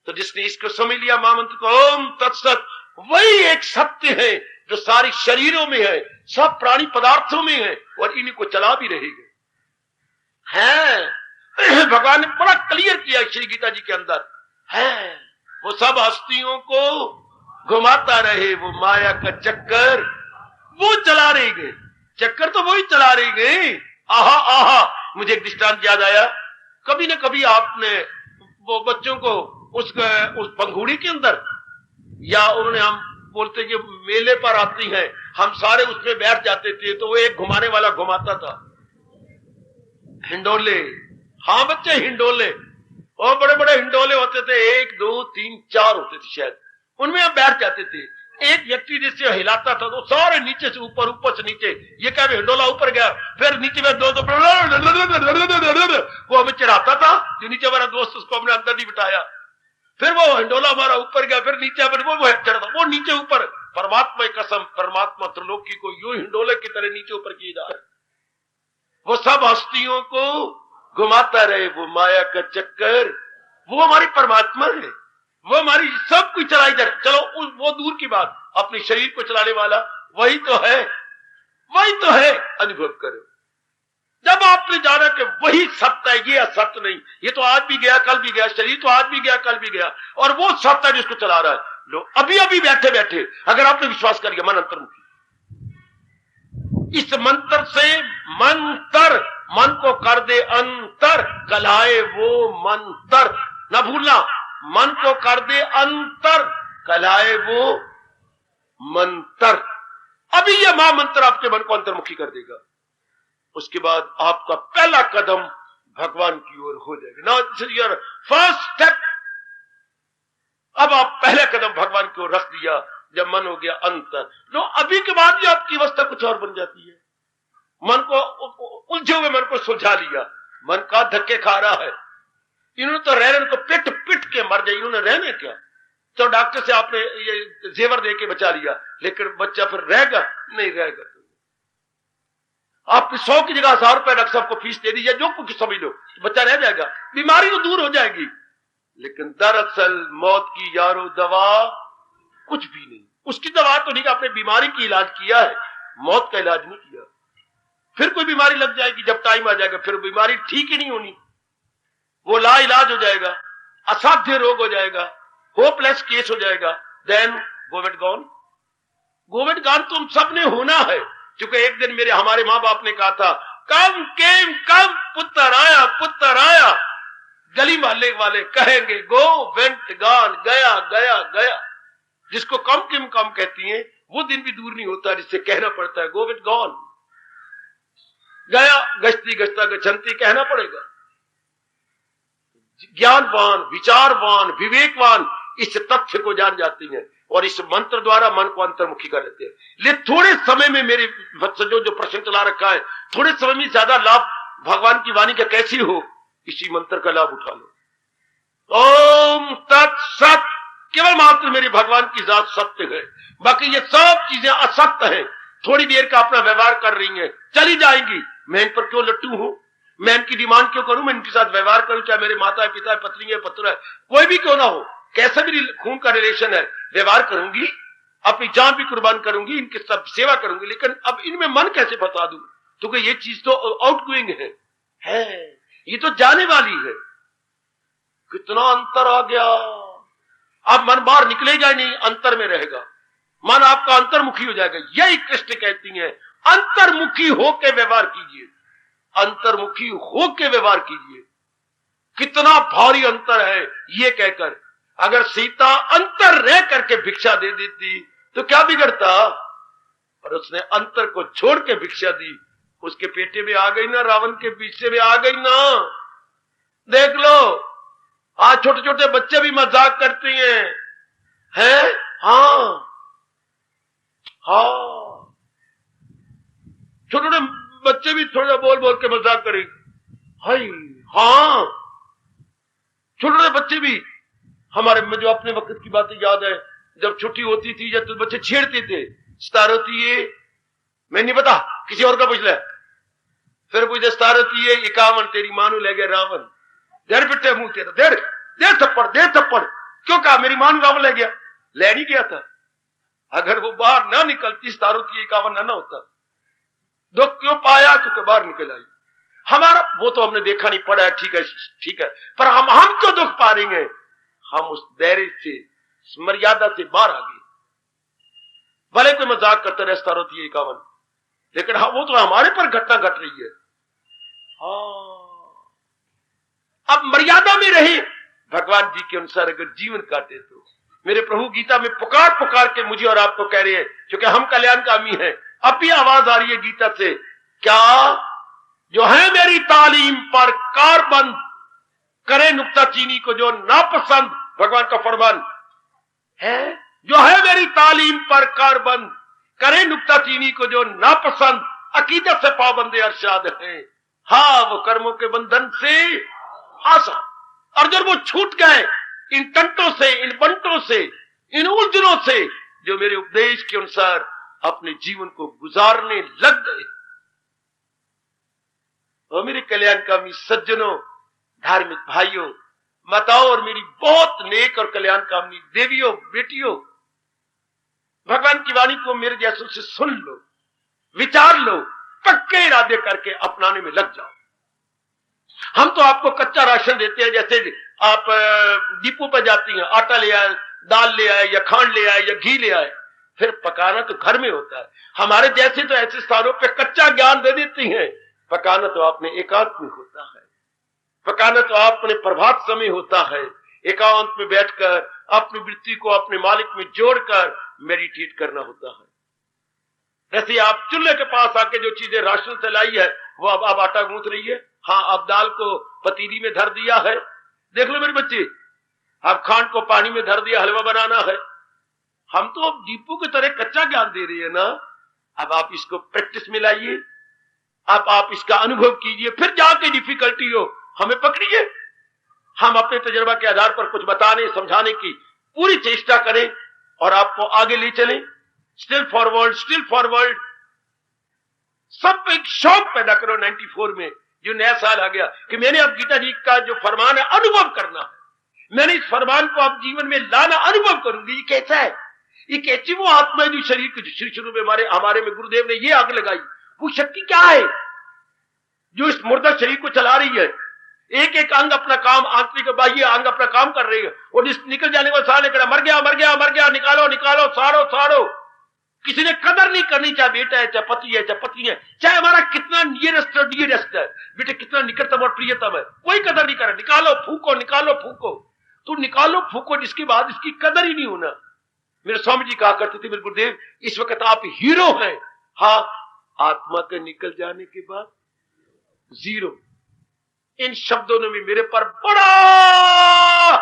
तो जिसने इसको समझ लिया महामंत्र को ओम तत्सत, वही एक सत्य है जो सारी शरीरों में है, सब प्राणी पदार्थों में है और इन्हीं को चला भी रहेगा। है भगवान ने बड़ा क्लियर किया श्री गीता जी के अंदर है। वो सब हस्तियों को घुमाता रहे, वो माया का चक्कर वो चला रहेंगे। चक्कर तो वही चला रहेंगे। आहा आहा, मुझे एक दृष्टांत याद आया। कभी न कभी आपने वो बच्चों को उस पंखुड़ी के अंदर, या उन्होंने, हम बोलते कि मेले पर आती हैं, हम सारे उसमें बैठ जाते थे, तो वो एक घुमाने वाला घुमाता था, हिंडोले। हाँ बच्चे, हिंडोले। और बड़े बड़े हिंडोले होते थे, 1 2 3 4 होते थे शायद, उनमें हम बैठ जाते थे। एक व्यक्ति जिससे हिलाता था तो सारे नीचे से ऊपर, ऊपर से नीचे। ये क्या हिंडोला ऊपर गया, फिर नीचे में दो वो हमें चिढ़ाता था, जो नीचे हमारा दोस्त, उसको हमने अंदर नहीं बिठाया। फिर वो हिंडोला हमारा ऊपर गया, फिर नीचे वो चढ़ा, वो नीचे ऊपर। परमात्मा की कसम, परमात्मा त्रिलोकी को यूं हिंडोले की तरह नीचे ऊपर किए जा रहे। वो सब हस्तियों को घुमाता रहे, वो माया का चक्कर, वो हमारी परमात्मा है, वो हमारी सब कुछ चलाई जा रही। चलो वो दूर की बात, अपने शरीर को चलाने वाला वही तो है, वही तो है। अनुभव करो जब आपने जाना कि वही सत्य है, ये असत्य नहीं। ये तो आज भी गया कल भी गया, शरीर तो आज भी गया कल भी गया, और वो सत्य है जिसको चला रहा है। लो अभी अभी बैठे बैठे अगर आपने विश्वास कर लिया, मन अंतर्मुखी, इस मंत्र से मंत्र मन को कर दे अंतर, कलाए वो मंत्र। ना भूलना, मन को कर दे अंतर, कलाए वो मंत्र। अभी यह महामंत्र आपके मन को अंतर्मुखी कर देगा। उसके बाद आपका पहला कदम भगवान की ओर हो जाएगा। Now your first step. अब आप पहला कदम भगवान की ओर रख दिया, जब मन हो गया अंतर। तो अभी के बाद भी आपकी अवस्था कुछ और बन जाती है। मन को उलझे हुए मन को सुलझा लिया, मन का धक्के खा रहा है। इन्होंने तो रहने को पिट पिट के मर जाए, इन्होंने रहने क्या। तो डॉक्टर से आपने ये जेवर दे के बचा लिया, लेकिन बच्चा फिर रहेगा नहीं रहेगा। आपने 100 की जगह 1000 रुपए डॉक्टर साहब को फीस दे दी, या जो कुछ समझ लो, बच्चा रह जाएगा, बीमारी तो दूर हो जाएगी। लेकिन दरअसल मौत की यारो दवा कुछ भी नहीं। उसकी दवा तो नहीं, आपने बीमारी की इलाज किया है, मौत का इलाज नहीं किया। फिर कोई बीमारी लग जाएगी, जब टाइम आ जाएगा फिर बीमारी ठीक ही नहीं होनी, वो ला इलाज हो जाएगा, असाध्य रोग हो जाएगा, होपलेस केस हो जाएगा। Then go went gone. Go went gone तो हम सब ने होना है, क्योंकि एक दिन हमारे माँ बाप ने कहा था, कम केम कम पुत्र आया। गली मोहल्ले वाले कहेंगे गो वेंट गॉन, गया गया गया। जिसको कम केम कम कहती हैं वो दिन भी दूर नहीं होता जिससे कहना पड़ता है गो वेंट गॉन, गया गश्ती गश्ता गच्छन्ति कहना पड़ेगा। ज्ञानवान, विचारवान, विवेकवान इस तथ्य को जान जाती हैं और इस मंत्र द्वारा मन को अंतर्मुखी कर लेते हैं। लेकिन थोड़े समय में मेरे जो प्रश्न चला रखा है, थोड़े समय में ज्यादा लाभ भगवान की वाणी का कैसी हो, इसी मंत्र का लाभ उठा लो। ओम तत्सत। केवल मात्र मेरे भगवान की जात सत्य है, बाकी ये सब चीजें असत्य हैं। थोड़ी देर का अपना व्यवहार कर रही हैं, चली जाएंगी। मैं इन पर क्यों लट्टू हूं? मैं इनकी डिमांड क्यों करूं? मैं इनके साथ व्यवहार करूं, चाहे मेरे माता है, पिता है, पत्नी है, पुत्र है, कोई भी क्यों ना हो, कैसा भी खून का रिलेशन है, व्यवहार करूंगी, अपनी जान भी कुर्बान करूंगी, इनकी सब सेवा करूंगी। लेकिन अब इनमें मन कैसे फंसा दूं? क्योंकि ये चीज तो आउटगोइंग है, ये तो जाने वाली है। कितना अंतर आ गया। अब मन बाहर निकलेगा ही नहीं, अंतर में रहेगा। मन आपका अंतर्मुखी हो जाएगा। यही कृष्ण कहती है, अंतर्मुखी होके व्यवहार कीजिए, अंतर्मुखी होके व्यवहार कीजिए। कितना भारी अंतर है ये कहकर। अगर सीता अंतर रह करके भिक्षा दे देती तो क्या बिगड़ता, पर उसने अंतर को छोड़ के भिक्षा दी। उसके पेटे में आ गई ना, रावण के पीछे में आ गई ना। देख लो आज छोटे छोटे बच्चे भी मजाक करते हैं? हाँ, छोटे छोटे बच्चे भी थोड़ा बोल बोल के मजाक करेंगे। हाय हाँ, छोटे छोटे बच्चे भी। हमारे में जो अपने वक्त की बातें याद है, जब छुट्टी होती थी जब तो बच्चे छेड़ते थे, स्टार होती है, मैं नहीं पता, किसी और का पूछ ले। फिर पूछे स्टार होती है 51, तेरी मानू ले गया रावण। देर पिट्टे मुंह तेरा, देर थप्पड़। क्यों कहा? मेरी मानू रावण ले गया। ले नहीं गया था। अगर वो बाहर ना निकलती, स्टार होती है 51 ना होता। दुख क्यों पाया? क्योंकि बाहर निकल आई। हमारा वो तो हमने देखा नहीं, पड़ा है, ठीक है, पर हम क्यों दुख पा रहे हैं? हम उस दायरे से, उस मर्यादा से बाहर आ गए। भले कोई मजाक करते रहे स्टार होती है 51, लेकिन वो तो हमारे पर घटना घट रही है। अब मर्यादा में रहे, भगवान जी के अनुसार अगर जीवन काटे तो। मेरे प्रभु गीता में पुकार के मुझे और आपको कह रहे हैं, क्योंकि हम कल्याणकामी हैं। अब भी आवाज आ रही है गीता से, क्या जो है मेरी तालीम पर कारबंद करे नुक्ताचीनी को जो नापसंद। भगवान का फरमान है, जो है मेरी तालीम पर कारबंद करे नुक्ताचीनी को जो नापसंद, अकीदत से पाबंदे अरशाद है। हाँ, वो कर्मों के बंधन से आसान। और जब वो छूट गए इन टंटों से, इन बंटों से, इन उलझनों से, जो मेरे उपदेश के अनुसार अपने जीवन को गुजारने लग गए, और मेरे कल्याणकामी सज्जनों, धार्मिक भाइयों, माताओं और मेरी बहुत नेक और कल्याणकामी देवियों, बेटियों, भगवान की वाणी को मेरे जैसों से सुन लो, विचार लो, पक्के इरादे करके अपनाने में लग जाओ। हम तो आपको कच्चा राशन देते हैं, जैसे आप डिपो पर जाती हैं, आटा ले आए, दाल ले आए, या खांड ले आए, या घी ले आए, फिर पकाना तो घर में होता है। हमारे जैसे तो ऐसे स्थानों पे कच्चा ज्ञान दे देती हैं। पकाना तो आपने एकांत में होता है, पकाना तो आपने प्रभात समय होता है। एकांत में बैठकर अपनी वृत्ति को अपने मालिक में जोड़कर मेडिटेट करना होता है। जैसे आप चूल्हे के पास आके जो चीजें राशन से लाई है, वो अब आटा गूंथ रही है। हाँ, अब दाल को पतीली में धर दिया है। देख लो मेरे बच्चे, अब खांड को पानी में धर दिया, हलवा बनाना है। हम तो अब दीपू की तरह कच्चा ज्ञान दे रही है ना। अब आप इसको प्रैक्टिस में लाइए, आप इसका अनुभव कीजिए, फिर जाके डिफिकल्टी हो हमें पकड़िए। हम अपने तजुर्बा के आधार पर कुछ बताने समझाने की पूरी चेष्टा करें और आपको आगे ले चलें। Still forward. सब एक शौक पैदा करो 94 में, जो नया साल आ गया, कि मैंने अब गीता जी का जो फरमान है अनुभव करना है। मैंने इस फरमान को अब जीवन में लाना, अनुभव करूंगी। ये कैसा है? ये कैसी वो आत्मा है जो शरीर को शुरू में हमारे में गुरुदेव ने ये आग लगाई, वो शक्ति क्या है जो इस मुर्दा शरीर को चला रही है? एक एक अंग अपना काम, आंतरिक बाह्य अंग अपना काम कर रही है, और जिस निकल जाने को सारे मर गया, निकालो, सारो। किसी ने कदर नहीं करनी, चाहे बेटा है, चाहे पति है, चाहे पत्नी है, चाहे हमारा कितना नियरेस्ट और डियरेस्ट है, बेटे कितना निकटतम और प्रियतम है, कोई कदर नहीं करे। निकालो फूको, निकालो फूको, तो निकालो फूको, जिसके बाद इसकी कदर ही नहीं होना। मेरे स्वामी जी कहा करते थे, मेरे गुरुदेव इस वक्त आप हीरो हैं, हाँ आत्मा के निकल जाने के बाद जीरो। इन शब्दों ने भी मेरे पर बड़ा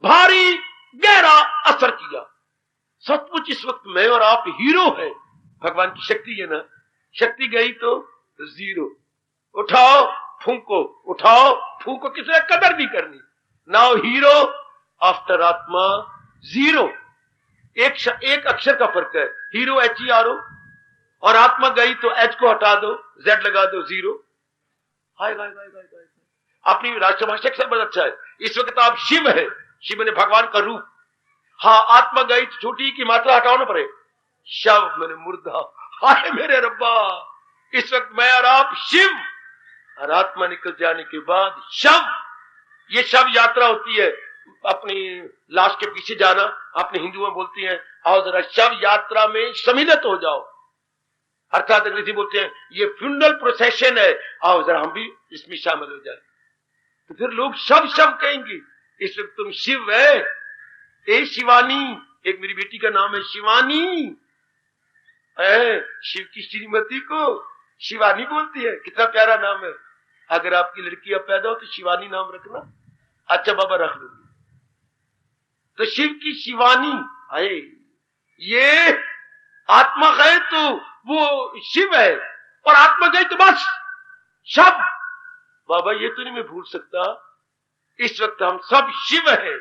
भारी गहरा असर किया। सचमुच इस वक्त मैं और आप हीरो हैं, भगवान की शक्ति है ना, शक्ति गई तो जीरो। उठाओ फूंको, उठाओ फूंको, किसी ने कदर नहीं करनी। नाउ हीरो आफ्टर आत्मा जीरो। एक अक्षर का फर्क है, हीरो HERO, और आत्मा गई तो H को हटा दो, Z लगा दो, जीरो। हाय हाय हाय हाय हाय। अपनी राष्ट्रभाषा से बहुत अच्छा है। इस वक्त आप शिव है, शिव ने भगवान का रूप। हाँ आत्मा गई तो छोटी की मात्रा हटाओ ना पड़े, शव मैंने मुर्दा। हाय मेरे रब्बा, इस वक्त मैं और आप शिव, और आत्मा निकल जाने के बाद शव। ये शव यात्रा होती है, अपनी लाश के पीछे जाना। अपने हिंदू में बोलती हैं आओ जरा शव यात्रा में सम्मिलित हो जाओ, अर्थात अंग्रेजी बोलते हैं ये फ्यूनरल प्रोसेशन है, आओ जरा हम भी इसमें शामिल हो जाए। तो फिर लोग शव शव कहेंगे। इस वक्त तुम शिव है। ए शिवानी, एक मेरी बेटी का नाम है शिवानी, शिव की श्रीमती को शिवानी बोलती है, कितना प्यारा नाम है। अगर आपकी लड़की अब पैदा हो तो शिवानी नाम रखना। अच्छा बाबा रख लूंगी। तो शिव की शिवानी है। ये आत्मा गए तो वो शिव है, और आत्मा गई तो बस शव। बाबा ये तो नहीं मैं भूल सकता, इस वक्त हम सब शिव हैं,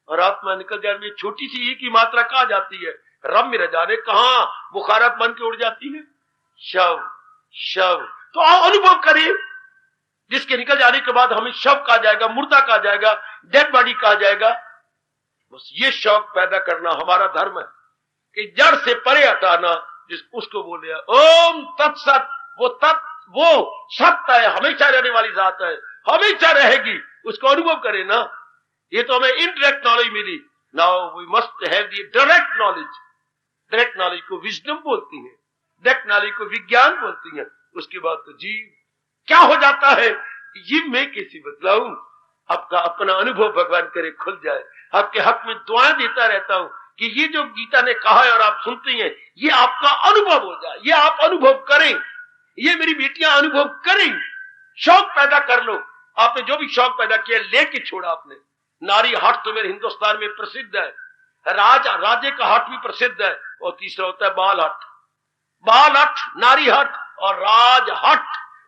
और आत्मा निकल जाने में छोटी सी ही की मात्रा कहा जाती है, रब मेरा जाने कहां बुखारत बन के उड़ जाती है। शव शव, तो आओ अनुभव करें। जिसके निकल जाने के बाद हमें शव कहा जाएगा, मुर्दा कहा जाएगा, डेड बॉडी कहा जाएगा। बस ये शौक पैदा करना हमारा धर्म है कि जड़ से परे हटाना, जिस उसको बोले ओम तत्सत। वो सत्य है, हमेशा रहने वाली जात है, हमेशा रहेगी, उसको अनुभव करें ना। ये तो हमें इनडायरेक्ट नॉलेज मिली, now we must have the direct knowledge. Direct knowledge को विजडम बोलती है, डायरेक्ट नॉलेज को विज्ञान बोलती है। उसके बाद तो जीव क्या हो जाता है ये मैं कैसे बतलाऊं। आपका अपना अनुभव भगवान करे खुल जाए। आपके हक में दुआएं देता रहता हूं कि ये जो गीता ने कहा है और आप सुनते हैं, ये आपका अनुभव हो जाए, ये आप अनुभव करें, ये मेरी बेटियां अनुभव करें। शौक पैदा कर लो। आपने जो भी शौक पैदा किया लेके छोड़ा आपने। नारी हट तो मेरे हिंदुस्तान में प्रसिद्ध है, राजे का हट भी प्रसिद्ध है, और तीसरा होता है बाल हट। बाल हट, नारी हट और राज हट,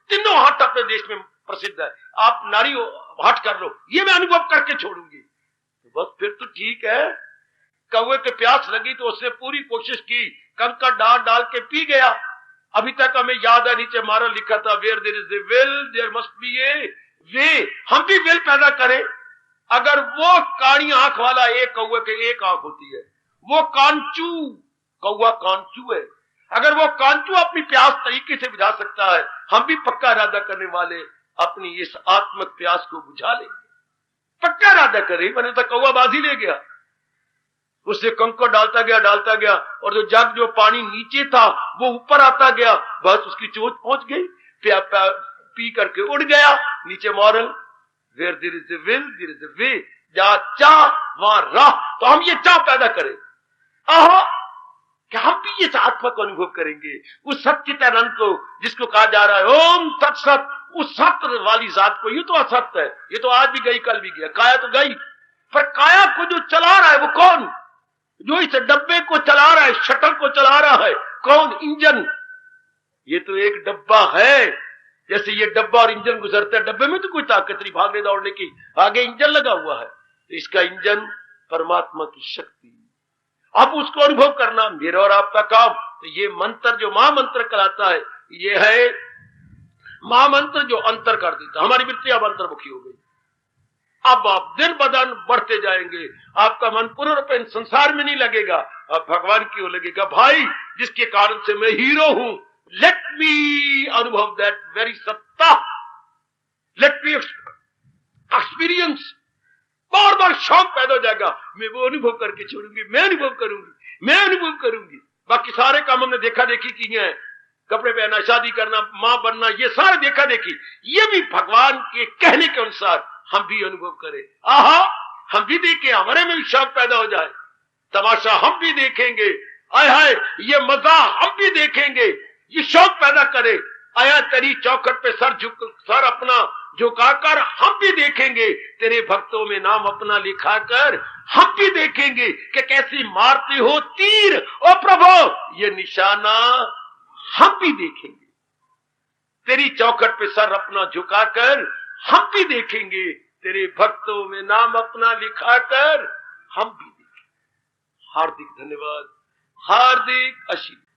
तीनों हट अपने देश में प्रसिद्ध है। आप नारी हट कर लो, ये मैं अनुभव करके छोड़ूंगी। तो बस फिर तो ठीक है। कौवे के प्यास लगी तो उसने पूरी कोशिश की, कंकड़ डाल डाल के पी गया। अभी तक हमें याद है, नीचे मारा लिखा था where there is a will there must be a way. हम भी विल पैदा करें। अगर वो काणी आंख वाला एक कौवे के एक आंख होती है, वो कांचू कौवा कांचू है, अगर वो कांचू अपनी प्यास तरीके से बुझा सकता है, हम भी पक्का इरादा करने वाले अपनी इस आत्मक प्यास को बुझा लेंगे। पक्का इरादा करें। मैंने तो कौवा बाजी ले गया, उससे कंकड़ डालता गया, और जो जग जो पानी नीचे था वो ऊपर आता गया, बस उसकी चोट पहुंच गई, पी करके उड़ गया नीचे। Moral where there is a will there is a way, जहां चाह वहां राह। तो हम ये चाह पैदा करें, आहो कि हम भी इस आत्मा को अनुभव करेंगे, उस सच्चिदानंद को जिसको कहा जा रहा है ओम तत्सत, उस सत्य वाली जात को। ये तो असत्य है, ये तो आज भी गई कल भी गया, काया तो गई। पर काया को जो चला रहा है वो कौन? जो इस डब्बे को चला रहा है, शटल को चला रहा है, कौन? इंजन। ये तो एक डब्बा है, जैसे ये डब्बा और इंजन गुजरता है, डब्बे में तो कोई ताकत नहीं भागने दौड़ने की, आगे इंजन लगा हुआ है। तो इसका इंजन परमात्मा की शक्ति। अब उसको अनुभव करना मेरा और आपका काम। तो ये मंत्र जो महामंत्र कहलाता है, ये है महामंत्र जो अंतर कर देता। हमारी वृत्ति अब अंतर्मुखी हो गई। अब आप दिन ब दिन बढ़ते जाएंगे, आपका मन पूर्ण रूप से संसार में नहीं लगेगा, अब भगवान की ओर लगेगा। भाई जिसके कारण से मैं हीरो हूं, लेट मी अनुभव दैट वेरी सत्ता, लेट मी एक्सपीरियंस। बार बार शौक पैदा हो जाएगा, मैं वो अनुभव करके छोड़ूंगी, मैं अनुभव करूंगी, मैं अनुभव करूंगी। बाकी सारे काम हमने देखा देखी किए हैं, कपड़े पहनना, शादी करना, मां बनना, ये सारे देखा देखी। ये भी भगवान के कहने के अनुसार हम भी अनुभव करें। आहा, हम भी देखें, हमारे में भी शौक पैदा हो जाए, तमाशा हम भी देखेंगे, आय हाय ये मजा हम भी देखेंगे, ये शौक पैदा करे। आया तेरी चौखट पे सर अपना झुकाकर हम भी देखेंगे, तेरे भक्तों में नाम अपना लिखाकर हम भी देखेंगे कि कैसी मारती हो तीर ओ प्रभु, ये निशाना हम भी देखेंगे। तेरी चौखट पे सर अपना झुकाकर हम भी देखेंगे, तेरे भक्तों में नाम अपना लिखाकर हम भी देखेंगे। हार्दिक धन्यवाद, हार्दिक आशीर्वाद।